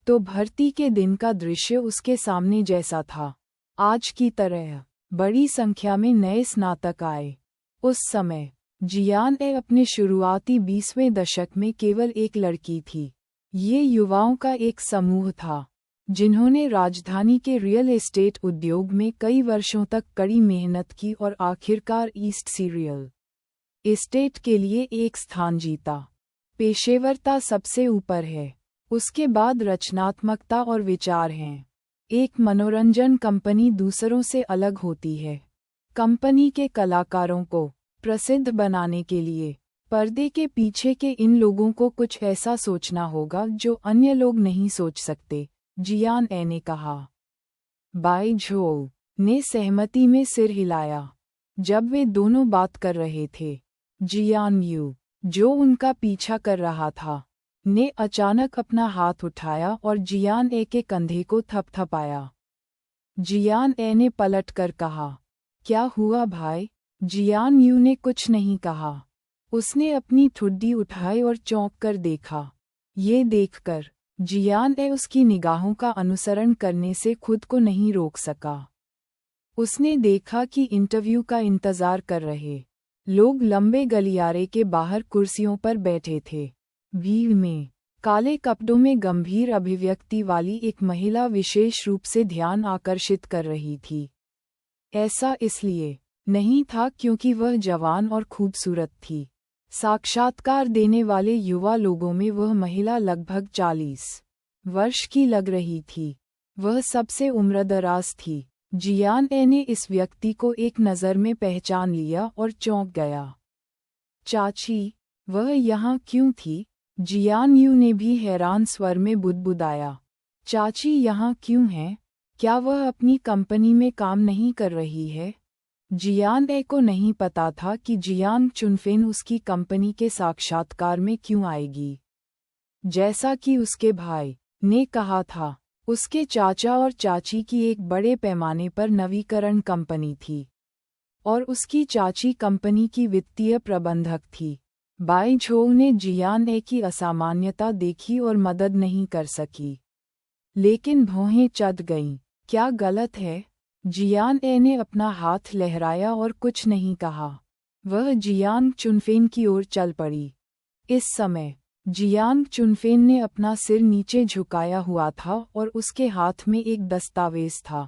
Speaker 1: तो भर्ती के दिन का दृश्य उसके सामने जैसा था। आज की तरह बड़ी संख्या में नए स्नातक आए। उस समय जियान ए अपने शुरुआती 20वें दशक में केवल एक लड़की थी। ये युवाओं का एक समूह था जिन्होंने राजधानी के रियल एस्टेट उद्योग में कई वर्षों तक कड़ी मेहनत की और आखिरकार ईस्ट सी रियल एस्टेट के लिए एक स्थान जीता। पेशेवरता सबसे ऊपर है, उसके बाद रचनात्मकता और विचार हैं। एक मनोरंजन कंपनी दूसरों से अलग होती है। कंपनी के कलाकारों को प्रसिद्ध बनाने के लिए पर्दे के पीछे के इन लोगों को कुछ ऐसा सोचना होगा जो अन्य लोग नहीं सोच सकते, जियान ए ने कहा। बाई झोल ने सहमति में सिर हिलाया। जब वे दोनों बात कर रहे थे, जियान यू, जो उनका पीछा कर रहा था, ने अचानक अपना हाथ उठाया और जियान ए के कंधे को थपथपाया। जियान ए ने पलटकर कहा, क्या हुआ भाई? जियान यू ने कुछ नहीं कहा। उसने अपनी ठुड्डी उठाई और चौंक कर देखा। ये देखकर जियान ए उसकी निगाहों का अनुसरण करने से खुद को नहीं रोक सका। उसने देखा कि इंटरव्यू का इंतजार कर रहे लोग लंबे गलियारे के बाहर कुर्सियों पर बैठे थे। भीड़ में काले कपड़ों में गंभीर अभिव्यक्ति वाली एक महिला विशेष रूप से ध्यान आकर्षित कर रही थी। ऐसा इसलिए नहीं था क्योंकि वह जवान और खूबसूरत थी। साक्षात्कार देने वाले युवा लोगों में वह महिला लगभग 40 वर्ष की लग रही थी। वह सबसे उम्रदराज थी। जियान ए ने इस व्यक्ति को एक नज़र में पहचान लिया और चौंक गया। चाची, वह यहाँ क्यों थी? जियान यू ने भी हैरान स्वर में बुदबुदाया। चाची यहाँ क्यों हैं? क्या वह अपनी कंपनी में काम नहीं कर रही है? जियान ए को नहीं पता था कि जियांग चुनफेन उसकी कंपनी के साक्षात्कार में क्यों आएगी। जैसा कि उसके भाई ने कहा था, उसके चाचा और चाची की एक बड़े पैमाने पर नवीकरण कंपनी थी और उसकी चाची कंपनी की वित्तीय प्रबंधक थी। बाई झो ने जियान ए की असामान्यता देखी और मदद नहीं कर सकी, लेकिन भौहें चढ़ गईं। क्या गलत है? जियान ए ने अपना हाथ लहराया और कुछ नहीं कहा। वह जियांग चुनफेन की ओर चल पड़ी। इस समय जियांग चुनफेन ने अपना सिर नीचे झुकाया हुआ था और उसके हाथ में एक दस्तावेज था।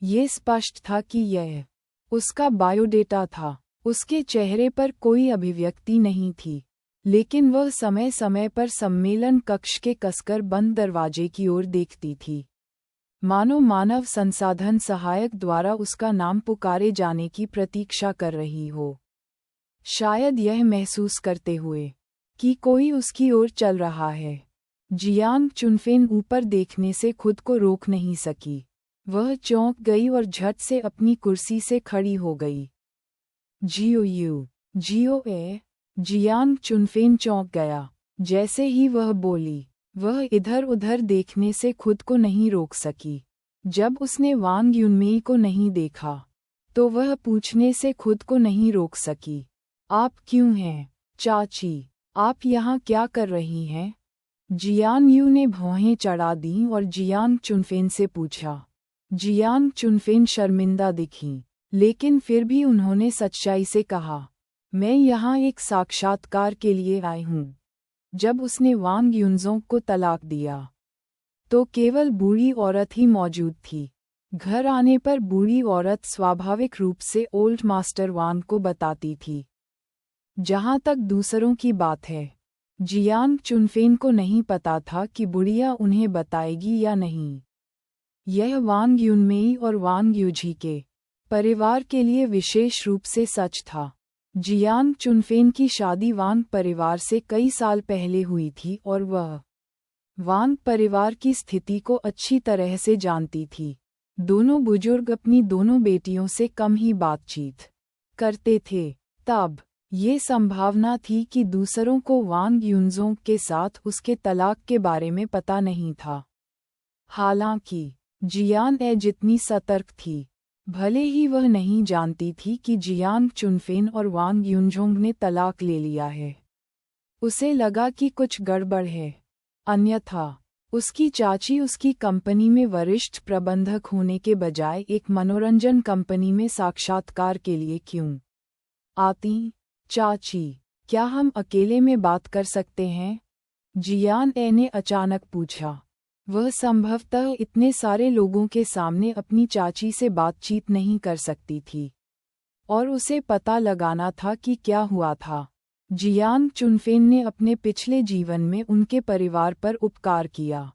Speaker 1: ये स्पष्ट था कि यह उसका बायोडेटा था। उसके चेहरे पर कोई अभिव्यक्ति नहीं थी, लेकिन वह समय समय पर सम्मेलन कक्ष के कसकर बंद दरवाजे की ओर देखती थी, मानो मानव संसाधन सहायक द्वारा उसका नाम पुकारे जाने की प्रतीक्षा कर रही हो। शायद यह महसूस करते हुए कि कोई उसकी ओर चल रहा है, जियांग चुनफेन ऊपर देखने से खुद को रोक नहीं सकी। वह चौंक गई और झट से अपनी कुर्सी से खड़ी हो गई। जियो ए। जियांग चुनफेन चौंक गया। जैसे ही वह बोली, वह इधर उधर देखने से खुद को नहीं रोक सकी। जब उसने वांग युनमेई को नहीं देखा, तो वह पूछने से खुद को नहीं रोक सकी, आप क्यों हैं? चाची, आप यहाँ क्या कर रही हैं? जियान यू ने भौहें चढ़ा दीं और जियांग चुनफेन से पूछा। जियांग चुनफेन शर्मिंदा दिखीं, लेकिन फिर भी उन्होंने सच्चाई से कहा, मैं यहाँ एक साक्षात्कार के लिए आई हूँ। जब उसने वांग युनजोंग को तलाक दिया, तो केवल बूढ़ी औरत ही मौजूद थी। घर आने पर बूढ़ी औरत स्वाभाविक रूप से ओल्ड मास्टर वांग को बताती थी। जहाँ तक दूसरों की बात है, जियांग चुनफेन को नहीं पता था कि बुढ़िया उन्हें बताएगी या नहीं। यह वांग युनमेई और वांग युझी के परिवार के लिए विशेष रूप से सच था। जियांग चुनफेन की शादी वांग परिवार से कई साल पहले हुई थी और वह वांग परिवार की स्थिति को अच्छी तरह से जानती थी। दोनों बुजुर्ग अपनी दोनों बेटियों से कम ही बातचीत करते थे। तब ये संभावना थी कि दूसरों को वांग युनजोंग के साथ उसके तलाक के बारे में पता नहीं था। हालांकि जियान ए जितनी सतर्क थी, भले ही वह नहीं जानती थी कि जियांग चुनफेन और वांग युनजोंग ने तलाक ले लिया है। उसे लगा कि कुछ गड़बड़ है, अन्यथा उसकी चाची उसकी कंपनी में वरिष्ठ प्रबंधक होने के बजाय एक मनोरंजन कंपनी में साक्षात्कार के लिए क्यों आती? चाची, क्या हम अकेले में बात कर सकते हैं? जियान ए ने अचानक पूछा। वह संभवतः इतने सारे लोगों के सामने अपनी चाची से बातचीत नहीं कर सकती थी, और उसे पता लगाना था कि क्या हुआ था। जियांग चुनफेन ने अपने पिछले जीवन में उनके परिवार पर उपकार किया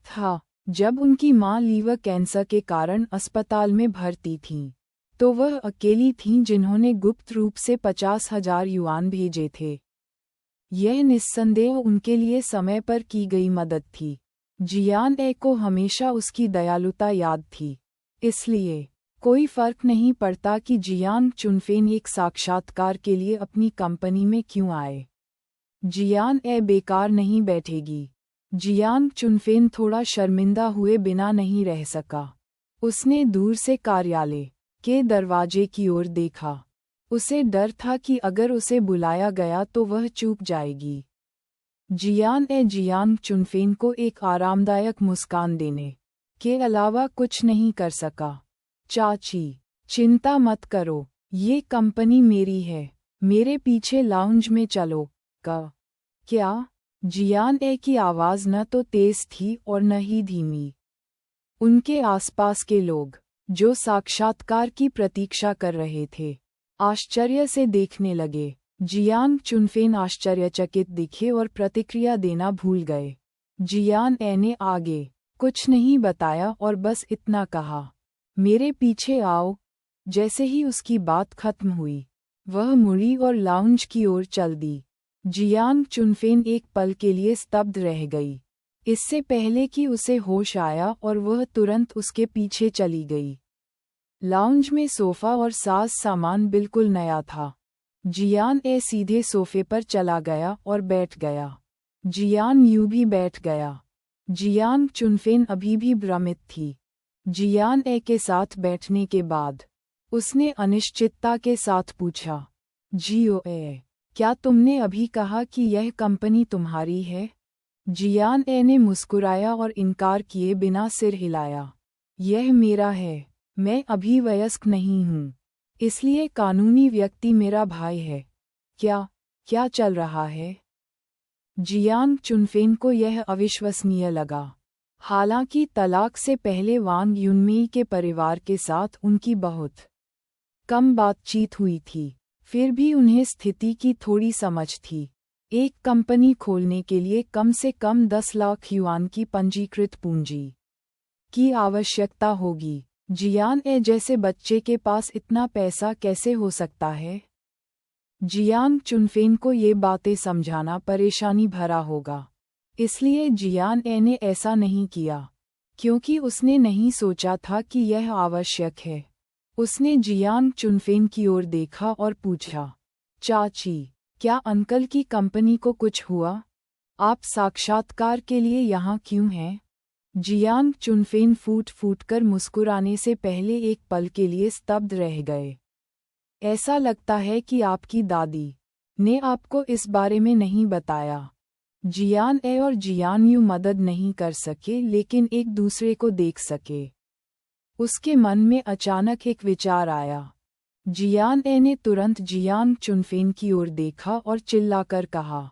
Speaker 1: था। जब उनकी मां लीवर कैंसर के कारण अस्पताल में भर्ती थीं, तो वह अकेली थीं जिन्होंने गुप्त रूप से 50,000 युआन भेजे थे। यह निस्संदेह उनके लिए समय पर की गई मदद थी। जियान ए को हमेशा उसकी दयालुता याद थी। इसलिए कोई फर्क नहीं पड़ता कि जियांग चुनफेन एक साक्षात्कार के लिए अपनी कंपनी में क्यों आए। जियान ए बेकार नहीं बैठेगी। जियांग चुनफेन थोड़ा शर्मिंदा हुए बिना नहीं रह सका। उसने दूर से कार्यालय के दरवाजे की ओर देखा। उसे डर था कि अगर उसे बुलाया गया तो वह चूक जाएगी। जियांग चुनफेन को एक आरामदायक मुस्कान देने के अलावा कुछ नहीं कर सका। चाची, चिंता मत करो, ये कंपनी मेरी है, मेरे पीछे लाउंज में चलो। क्या? जियान ए की आवाज़ न तो तेज थी और न ही धीमी। उनके आसपास के लोग, जो साक्षात्कार की प्रतीक्षा कर रहे थे, आश्चर्य से देखने लगे। जियांग चुनफेन आश्चर्यचकित दिखे और प्रतिक्रिया देना भूल गए। जियान ए ने आगे कुछ नहीं बताया और बस इतना कहा, मेरे पीछे आओ। जैसे ही उसकी बात खत्म हुई, वह मुड़ी और लाउंज की ओर चल दी। जियांग चुनफेन एक पल के लिए स्तब्ध रह गई, इससे पहले कि उसे होश आया, और वह तुरंत उसके पीछे चली गई। लाउंज में सोफा और साज सामान बिल्कुल नया था। जियान ए सीधे सोफे पर चला गया और बैठ गया। जियान यू भी बैठ गया। जियांग चुनफेन अभी भी भ्रमित थी। जियान ए के साथ बैठने के बाद उसने अनिश्चितता के साथ पूछा, जियो ए, क्या तुमने अभी कहा कि यह कंपनी तुम्हारी है? जियान ए ने मुस्कुराया और इनकार किए बिना सिर हिलाया। यह मेरा है, मैं अभी वयस्क नहीं हूँ, इसलिए कानूनी व्यक्ति मेरा भाई है। क्या चल रहा है? जियांग चुनफेन को यह अविश्वसनीय लगा। हालांकि तलाक से पहले वांग युनमेई के परिवार के साथ उनकी बहुत कम बातचीत हुई थी, फिर भी उन्हें स्थिति की थोड़ी समझ थी। एक कंपनी खोलने के लिए कम से कम 10 लाख युआन की पंजीकृत पूंजी की आवश्यकता होगी। जियान ए जैसे बच्चे के पास इतना पैसा कैसे हो सकता है? जियांग चुनफेन को ये बातें समझाना परेशानी भरा होगा, इसलिए जियान ए ने ऐसा नहीं किया, क्योंकि उसने नहीं सोचा था कि यह आवश्यक है। उसने जियांग चुनफेन की ओर देखा और पूछा, चाची, क्या अंकल की कंपनी को कुछ हुआ? आप साक्षात्कार के लिए यहाँ क्यों हैं? जियांग चुनफेन फूट कर मुस्कुराने से पहले एक पल के लिए स्तब्ध रह गए। ऐसा लगता है कि आपकी दादी ने आपको इस बारे में नहीं बताया। जियान ए और जियान यू मदद नहीं कर सके, लेकिन एक दूसरे को देख सके। उसके मन में अचानक एक विचार आया। जियान ए ने तुरंत जियांग चुनफेन की ओर देखा और चिल्लाकर कहा,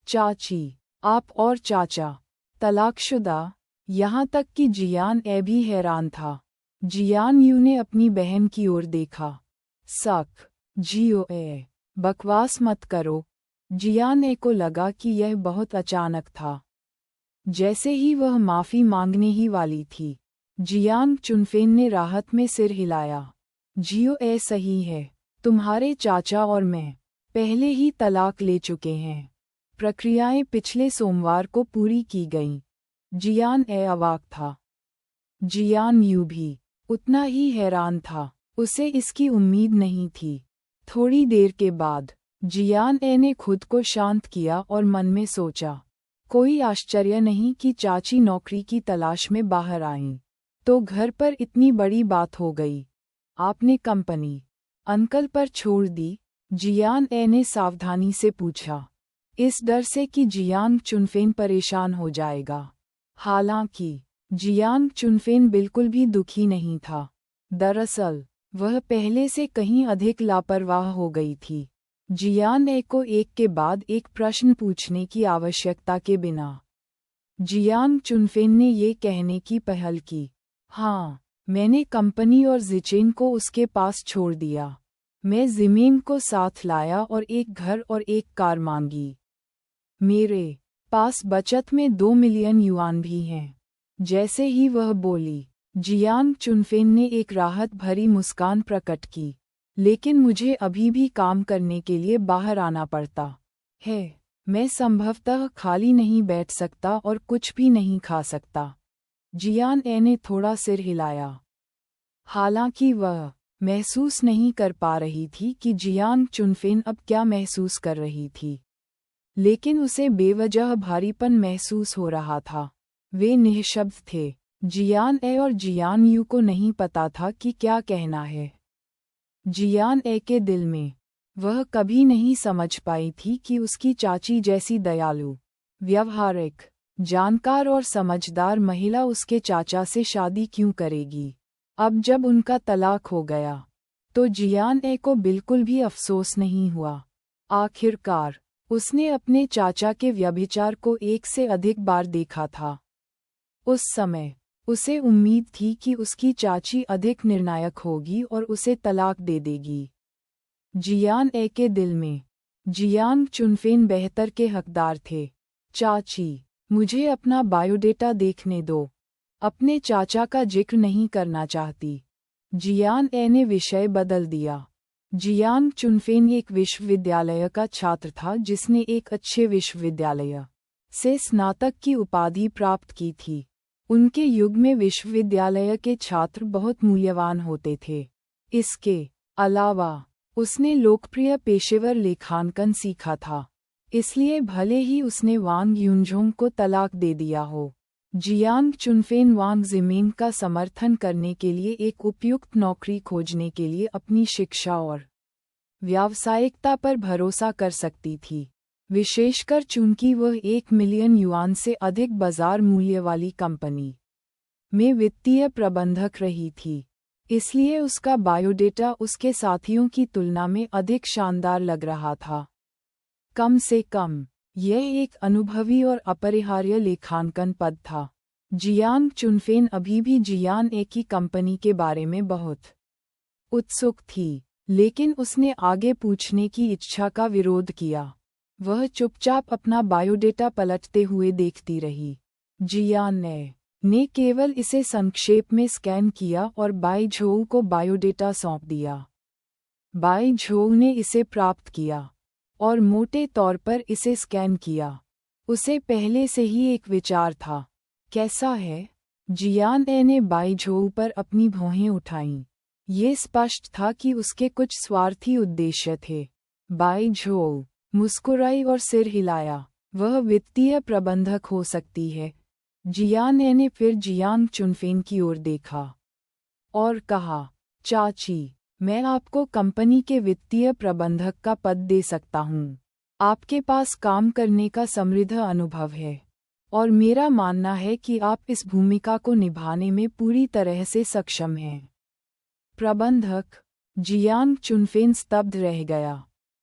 Speaker 1: चाची, आप और चाचा तलाकशुदा? यहाँ तक कि जियान ए भी हैरान था। जियान यू ने अपनी बहन की ओर देखा। जियो ए, बकवास मत करो। जियान ए को लगा कि यह बहुत अचानक था, जैसे ही वह माफ़ी मांगने ही वाली थी। जियांग चुनफेन ने राहत में सिर हिलाया। जियो ए सही है, तुम्हारे चाचा और मैं पहले ही तलाक ले चुके हैं। प्रक्रियाएं पिछले सोमवार को पूरी की गईं। जियान ए अवाक था। जियान यू भी उतना ही हैरान था, उसे इसकी उम्मीद नहीं थी। थोड़ी देर के बाद जियान ए ने खुद को शांत किया और मन में सोचा, कोई आश्चर्य नहीं कि चाची नौकरी की तलाश में बाहर आईं, तो घर पर इतनी बड़ी बात हो गई। आपने कंपनी अंकल पर छोड़ दी? जियान ए ने सावधानी से पूछा, इस डर से कि जियांग चुनफेन परेशान हो जाएगा। हालांकि जियांग चुनफेन बिल्कुल भी दुखी नहीं था। दरअसल वह पहले से कहीं अधिक लापरवाह हो गई थी। जियान ए को एक के बाद एक प्रश्न पूछने की आवश्यकता के बिना जियांग चुनफेन ने ये कहने की पहल की, हाँ, मैंने कंपनी और जिचेन को उसके पास छोड़ दिया। मैं ज़मीन को साथ लाया और एक घर और एक कार मांगी। मेरे पास बचत में 2 मिलियन युआन भी हैं। जैसे ही वह बोली, जियांग चुनफेन ने एक राहत भरी मुस्कान प्रकट की। लेकिन मुझे अभी भी काम करने के लिए बाहर आना पड़ता है। मैं संभवतः खाली नहीं बैठ सकता और कुछ भी नहीं खा सकता। जियान ए ने थोड़ा सिर हिलाया। हालांकि वह महसूस नहीं कर पा रही थी कि जियांग चुनफेन अब क्या महसूस कर रही थी, लेकिन उसे बेवजह भारीपन महसूस हो रहा था। वे निःशब्द थे। जियान ए और जियान यू को नहीं पता था कि क्या कहना है। जियान ए के दिल में वह कभी नहीं समझ पाई थी कि उसकी चाची जैसी दयालु, व्यावहारिक, जानकार और समझदार महिला उसके चाचा से शादी क्यों करेगी। अब जब उनका तलाक हो गया तो जियान ए को बिल्कुल भी अफसोस नहीं हुआ। आखिरकार उसने अपने चाचा के व्यभिचार को एक से अधिक बार देखा था। उस समय उसे उम्मीद थी कि उसकी चाची अधिक निर्णायक होगी और उसे तलाक दे देगी। जियान ए के दिल में जियांग चुनफेन बेहतर के हकदार थे। चाची, मुझे अपना बायोडेटा देखने दो। अपने चाचा का जिक्र नहीं करना चाहती। जियान ए ने विषय बदल दिया। जियांग चुनफेन एक विश्वविद्यालय का छात्र था जिसने एक अच्छे विश्वविद्यालय से स्नातक की उपाधि प्राप्त की थी। उनके युग में विश्वविद्यालय के छात्र बहुत मूल्यवान होते थे। इसके अलावा उसने लोकप्रिय पेशेवर लेखांकन सीखा था। इसलिए भले ही उसने वांग युनझोंग को तलाक दे दिया हो, जियांग चुनफेन वांग ज़मीन का समर्थन करने के लिए एक उपयुक्त नौकरी खोजने के लिए अपनी शिक्षा और व्यावसायिकता पर भरोसा कर सकती थी, विशेषकर चूंकि वह 1 मिलियन युआन से अधिक बाजार मूल्य वाली कंपनी में वित्तीय प्रबंधक रही थी। इसलिए उसका बायोडेटा उसके साथियों की तुलना में अधिक शानदार लग रहा था। कम से कम यह एक अनुभवी और अपरिहार्य लेखांकन पद था। जियांग चुनफेन अभी भी जियान ए की कंपनी के बारे में बहुत उत्सुक थी, लेकिन उसने आगे पूछने की इच्छा का विरोध किया। वह चुपचाप अपना बायोडेटा पलटते हुए देखती रही। जियान ए ने केवल इसे संक्षेप में स्कैन किया और बाई झोउ को बायोडेटा सौंप दिया। बाई झोउ ने इसे प्राप्त किया और मोटे तौर पर इसे स्कैन किया। उसे पहले से ही एक विचार था। कैसा है? जियान ए ने बाई झोउ पर अपनी भौहें उठाईं। ये स्पष्ट था कि उसके कुछ स्वार्थी उद्देश्य थे। बाई झोउ मुस्कुराई और सिर हिलाया। वह वित्तीय प्रबंधक हो सकती है। जियान ए ने फिर जियांग चुनफेन की ओर देखा और कहा, चाची, मैं आपको कंपनी के वित्तीय प्रबंधक का पद दे सकता हूँ। आपके पास काम करने का समृद्ध अनुभव है और मेरा मानना है कि आप इस भूमिका को निभाने में पूरी तरह से सक्षम हैं। प्रबंधक? जियांग चुनफेन स्तब्ध रह गया।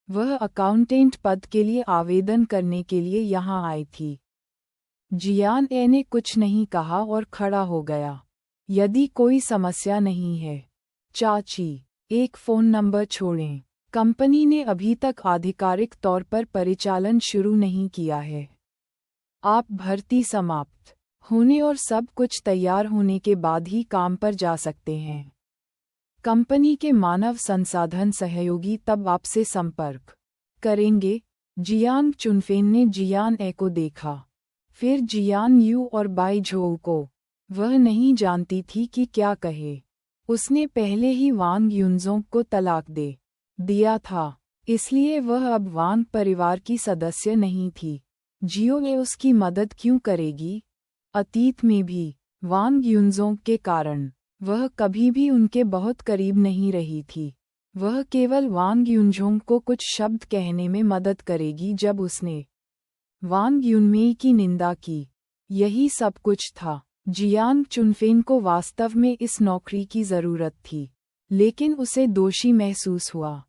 Speaker 1: वह अकाउंटेंट पद के लिए आवेदन करने के लिए यहाँ आई थी। जियान ए ने कुछ नहीं कहा और खड़ा हो गया। यदि कोई समस्या नहीं है, चाची, एक फ़ोन नंबर छोड़ें। कंपनी ने अभी तक आधिकारिक तौर पर परिचालन शुरू नहीं किया है। आप भर्ती समाप्त होने और सब कुछ तैयार होने के बाद ही काम पर जा सकते हैं। कंपनी के मानव संसाधन सहयोगी तब आपसे संपर्क करेंगे। जियांग चुनफेन ने जियान ए को देखा, फिर जियान यू और बाई झोउ को। वह नहीं जानती थी कि क्या कहे। उसने पहले ही वांग युनझोंग को तलाक दे दिया था, इसलिए वह अब वांग परिवार की सदस्य नहीं थी। जियो ए उसकी मदद क्यों करेगी? अतीत में भी वांग युनझोंग के कारण वह कभी भी उनके बहुत करीब नहीं रही थी। वह केवल वांग युनझोंग को कुछ शब्द कहने में मदद करेगी जब उसने वांग युनमेई की निंदा की। यही सब कुछ था। जियांग चुनफेन को वास्तव में इस नौकरी की जरूरत थी, लेकिन उसे दोषी महसूस हुआ।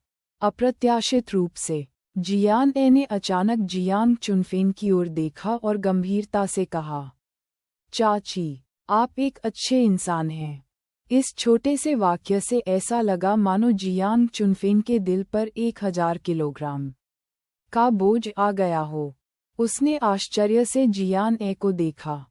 Speaker 1: अप्रत्याशित रूप से जियान ए ने अचानक जियांग चुनफेन की ओर देखा और गंभीरता से कहा, चाची, आप एक अच्छे इंसान हैं। इस छोटे से वाक्य से ऐसा लगा मानो जियांग चुनफेन के दिल पर 1000 किलोग्राम का बोझ आ गया हो। उसने आश्चर्य से जियान ए को देखा।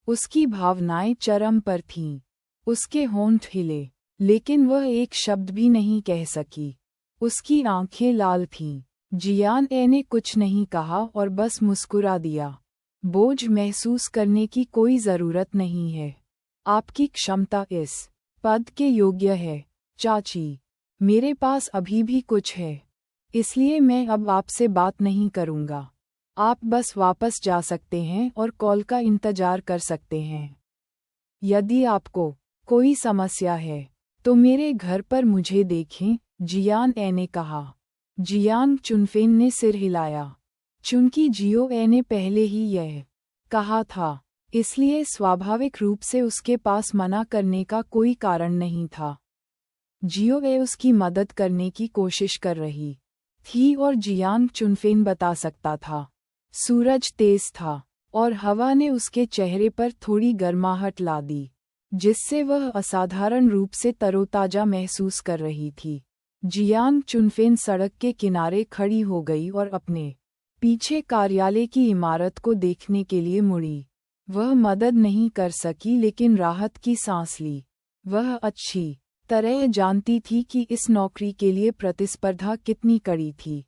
Speaker 1: उसकी भावनाएं चरम पर थीं। उसके होंठ हिले, लेकिन वह एक शब्द भी नहीं कह सकी। उसकी आंखें लाल थीं। जियान ए ने कुछ नहीं कहा और बस मुस्कुरा दिया। बोझ महसूस करने की कोई ज़रूरत नहीं है। आपकी क्षमता इस पद के योग्य है, चाची। मेरे पास अभी भी कुछ है, इसलिए मैं अब आपसे बात नहीं करूँगा। आप बस वापस जा सकते हैं और कॉल का इंतजार कर सकते हैं। यदि आपको कोई समस्या है तो मेरे घर पर मुझे देखें, जियान ए ने कहा। जियांग चुनफेन ने सिर हिलाया। चूंकि जियो ए ने पहले ही यह कहा था, इसलिए स्वाभाविक रूप से उसके पास मना करने का कोई कारण नहीं था। जियो ए उसकी मदद करने की कोशिश कर रही थी और जियांग चुनफेन बता सकता था। सूरज तेज था और हवा ने उसके चेहरे पर थोड़ी गर्माहट ला दी, जिससे वह असाधारण रूप से तरोताजा महसूस कर रही थी। जियांग चुनफेन सड़क के किनारे खड़ी हो गई और अपने पीछे कार्यालय की इमारत को देखने के लिए मुड़ी। वह मदद नहीं कर सकी लेकिन राहत की सांस ली। वह अच्छी तरह जानती थी कि इस नौकरी के लिए प्रतिस्पर्धा कितनी कड़ी थी।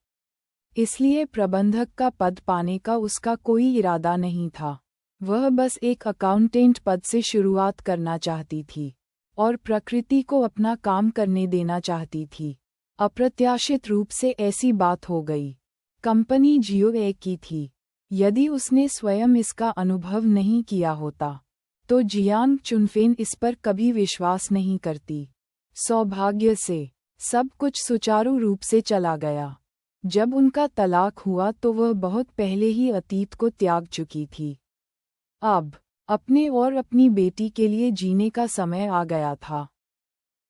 Speaker 1: इसलिए प्रबंधक का पद पाने का उसका कोई इरादा नहीं था। वह बस एक अकाउंटेंट पद से शुरुआत करना चाहती थी और प्रकृति को अपना काम करने देना चाहती थी। अप्रत्याशित रूप से ऐसी बात हो गई। कंपनी जियो ए की थी। यदि उसने स्वयं इसका अनुभव नहीं किया होता तो जियांग चुनफेन इस पर कभी विश्वास नहीं करती। सौभाग्य से सब कुछ सुचारू रूप से चला गया। जब उनका तलाक हुआ तो वह बहुत पहले ही अतीत को त्याग चुकी थी। अब अपने और अपनी बेटी के लिए जीने का समय आ गया था।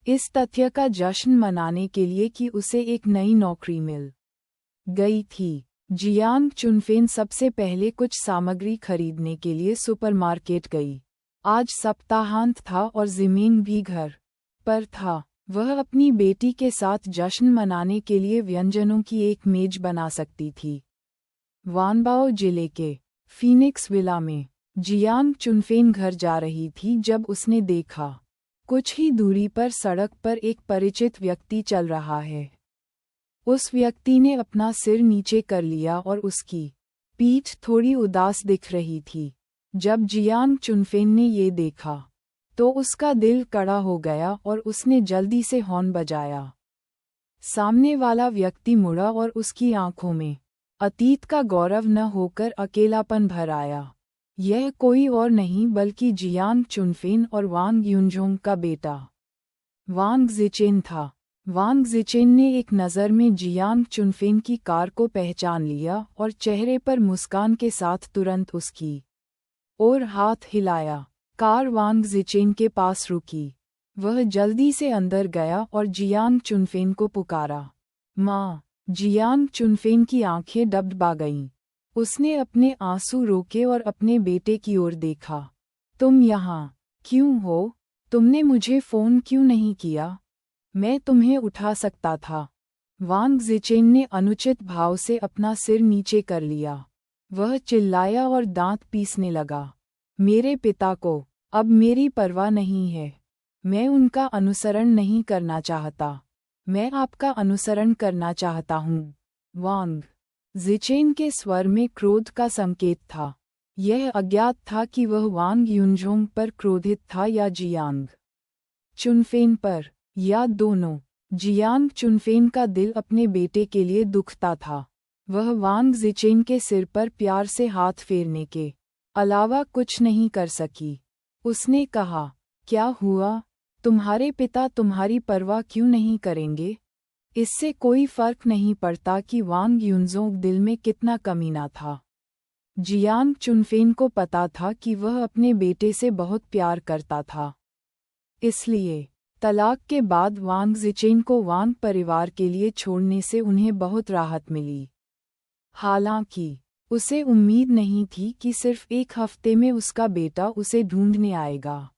Speaker 1: इस तथ्य का जश्न मनाने के लिए कि उसे एक नई नौकरी मिल गई थी, जियांग चुनफेन सबसे पहले कुछ सामग्री खरीदने के लिए सुपरमार्केट गई। आज सप्ताहांत था और ज़मीन भी घर पर था। वह अपनी बेटी के साथ जश्न मनाने के लिए व्यंजनों की एक मेज बना सकती थी। वानबाओ जिले के फीनिक्स विला में जियांग चुनफेन घर जा रही थी जब उसने देखा, कुछ ही दूरी पर सड़क पर एक परिचित व्यक्ति चल रहा है। उस व्यक्ति ने अपना सिर नीचे कर लिया और उसकी पीठ थोड़ी उदास दिख रही थी। जब जियांग चुनफेन ने ये देखा तो उसका दिल कड़ा हो गया और उसने जल्दी से हॉर्न बजाया। सामने वाला व्यक्ति मुड़ा और उसकी आंखों में अतीत का गौरव न होकर अकेलापन भर आया। यह कोई और नहीं बल्कि जियांग चुनफेन और वांग युनजोंग का बेटा वांग ज़िचेन था। वांग ज़िचेन ने एक नज़र में जियांग चुनफेन की कार को पहचान लिया और चेहरे पर मुस्कान के साथ तुरंत उसकी ओर हाथ हिलाया। कार वांग ज़िचेन के पास रुकी। वह जल्दी से अंदर गया और जियांग चुनफेन को पुकारा, माँ। जियांग चुनफेन की आंखें डबडबा गईं। उसने अपने आंसू रोके और अपने बेटे की ओर देखा। तुम यहाँ क्यों हो? तुमने मुझे फ़ोन क्यों नहीं किया? मैं तुम्हें उठा सकता था। वांग ज़िचेन ने अनुचित भाव से अपना सिर नीचे कर लिया। वह चिल्लाया और दांत पीसने लगा। मेरे पिता को अब मेरी परवाह नहीं है। मैं उनका अनुसरण नहीं करना चाहता। मैं आपका अनुसरण करना चाहता हूँ। वांग ज़िचेन के स्वर में क्रोध का संकेत था। यह अज्ञात था कि वह वांग युनजोंग पर क्रोधित था या जियांग चुनफेन पर, या दोनों। जियांग चुनफेन का दिल अपने बेटे के लिए दुखता था। वह वांग ज़िचेन के सिर पर प्यार से हाथ फेरने के अलावा कुछ नहीं कर सकी। उसने कहा, क्या हुआ? तुम्हारे पिता तुम्हारी परवाह क्यों नहीं करेंगे? इससे कोई फर्क नहीं पड़ता कि वांग युनजोंग दिल में कितना कमीना था। जियांग चुनफेन को पता था कि वह अपने बेटे से बहुत प्यार करता था। इसलिए तलाक के बाद वांग ज़िचेन को वांग परिवार के लिए छोड़ने से उन्हें बहुत राहत मिली। हालांकि उसे उम्मीद नहीं थी कि सिर्फ एक हफ्ते में उसका बेटा उसे ढूंढने आएगा।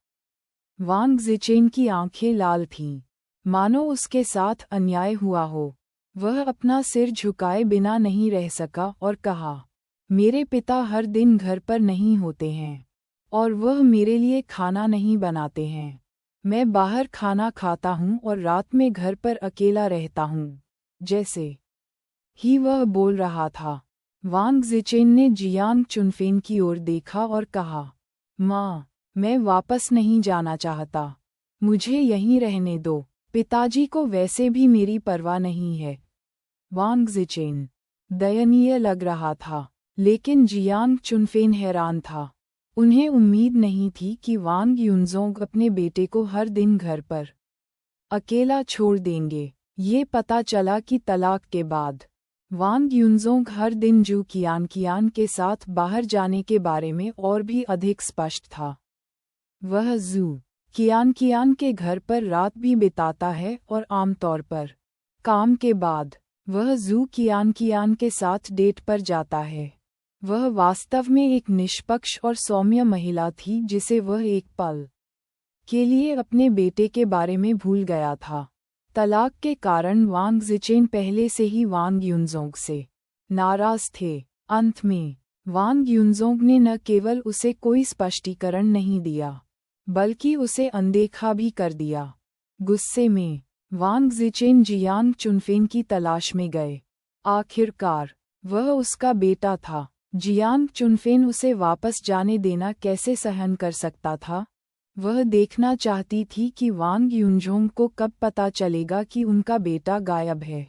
Speaker 1: वांग ज़िचेन की आंखें लाल थीं, मानो उसके साथ अन्याय हुआ हो। वह अपना सिर झुकाए बिना नहीं रह सका और कहा, मेरे पिता हर दिन घर पर नहीं होते हैं और वह मेरे लिए खाना नहीं बनाते हैं। मैं बाहर खाना खाता हूँ और रात में घर पर अकेला रहता हूँ। जैसे ही वह बोल रहा था, वांग ज़िचेन ने जियांग चुनफेन की ओर देखा और कहा, माँ, मैं वापस नहीं जाना चाहता। मुझे यहीं रहने दो। पिताजी को वैसे भी मेरी परवाह नहीं है। वांग ज़िचेन दयनीय लग रहा था, लेकिन जियांग चुनफेन हैरान था। उन्हें उम्मीद नहीं थी कि वांग युनज़ोंग अपने बेटे को हर दिन घर पर अकेला छोड़ देंगे। ये पता चला कि तलाक के बाद वांग युनज़ोंग हर दिन जू कियान के साथ बाहर जाने के बारे में और भी अधिक स्पष्ट था। वह जू कियान के घर पर रात भी बिताता है और आमतौर पर काम के बाद वह जू कियान के साथ डेट पर जाता है। वह वास्तव में एक निष्पक्ष और सौम्य महिला थी जिसे वह एक पल के लिए अपने बेटे के बारे में भूल गया था। तलाक के कारण वांग ज़िचेन पहले से ही वांग युनज़ोंग से नाराज थे। अंत में वांग युनज़ोंग ने न केवल उसे कोई स्पष्टीकरण नहीं दिया, बल्कि उसे अनदेखा भी कर दिया। गुस्से में वांग ज़िचेन जियांग चुनफेन की तलाश में गए। आखिरकार वह उसका बेटा था। जियांग चुनफेन उसे वापस जाने देना कैसे सहन कर सकता था? वह देखना चाहती थी कि वांग युनज़ोंग को कब पता चलेगा कि उनका बेटा गायब है।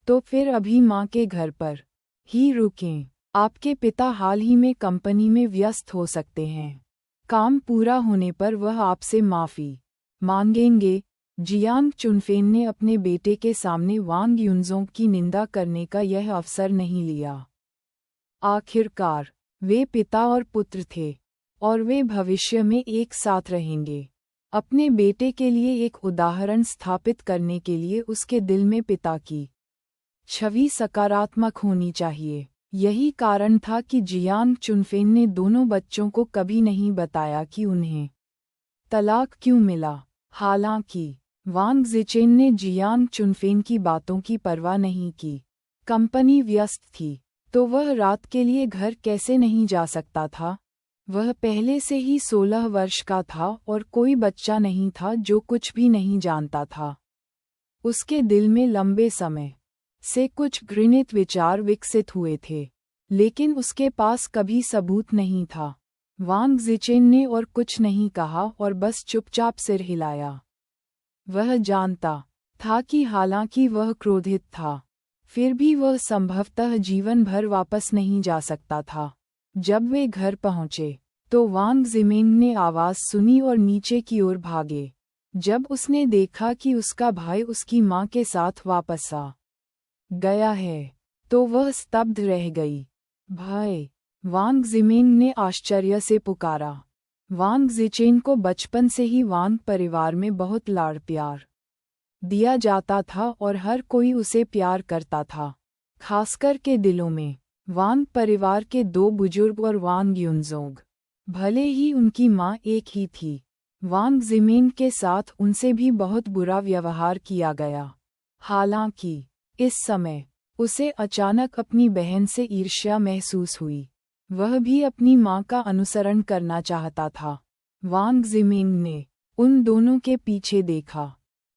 Speaker 1: तो फिर अभी माँ के घर पर ही रुकें। आपके पिता हाल ही में कंपनी में व्यस्त हो सकते हैं। काम पूरा होने पर वह आपसे माफ़ी मांगेंगे। जियांग चुनफेन ने अपने बेटे के सामने वांग युनज़ोंग की निंदा करने का यह अवसर नहीं लिया। आखिरकार वे पिता और पुत्र थे और वे भविष्य में एक साथ रहेंगे। अपने बेटे के लिए एक उदाहरण स्थापित करने के लिए उसके दिल में पिता की छवि सकारात्मक होनी चाहिए। यही कारण था कि जियांग चुनफेन ने दोनों बच्चों को कभी नहीं बताया कि उन्हें तलाक क्यों मिला। हालांकि वांग ज़िचेन ने जियांग चुनफेन की बातों की परवाह नहीं की। कंपनी व्यस्त थी, तो वह रात के लिए घर कैसे नहीं जा सकता था? वह पहले से ही 16 वर्ष का था और कोई बच्चा नहीं था जो कुछ भी नहीं जानता था। उसके दिल में लंबे समय से कुछ घृणित विचार विकसित हुए थे, लेकिन उसके पास कभी सबूत नहीं था। वांग ज़िचेन ने और कुछ नहीं कहा और बस चुपचाप सिर हिलाया। वह जानता था कि हालांकि वह क्रोधित था, फिर भी वह संभवतः जीवन भर वापस नहीं जा सकता था। जब वे घर पहुंचे, तो वांग ज़िमेंग ने आवाज़ सुनी और नीचे की ओर भागे। जब उसने देखा कि उसका भाई उसकी माँ के साथ वापस आ गया है, तो वह स्तब्ध रह गई। भाई, वांग ज़िमेंग ने आश्चर्य से पुकारा। वांग ज़िचेन को बचपन से ही वांग परिवार में बहुत लाड़ प्यार दिया जाता था और हर कोई उसे प्यार करता था, खासकर के दिलों में। वांग परिवार के दो बुजुर्ग और वांग युनज़ोंग, भले ही उनकी माँ एक ही थी, वांग ज़िमेंग के साथ उनसे भी बहुत बुरा व्यवहार किया गया। हालांकि इस समय उसे अचानक अपनी बहन से ईर्ष्या महसूस हुई। वह भी अपनी माँ का अनुसरण करना चाहता था। वांग ज़िमेंग ने उन दोनों के पीछे देखा,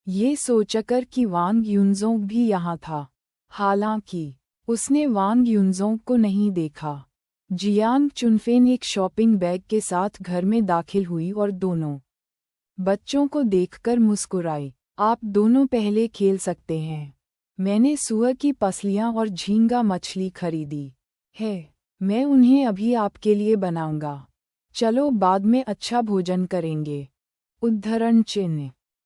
Speaker 1: ये सोचकर कि वांग युनज़ोंग भी यहाँ था। हालांकि उसने वांग युनज़ोंग को नहीं देखा। जियांग चुनफेन एक शॉपिंग बैग के साथ घर में दाखिल हुई और दोनों बच्चों को देखकर मुस्कुराई। आप दोनों पहले खेल सकते हैं। मैंने सुअर की पसलियां और झींगा मछली खरीदी है। मैं उन्हें अभी आपके लिए बनाऊंगा। चलो बाद में अच्छा भोजन करेंगे। उद्धरण चिन्ह।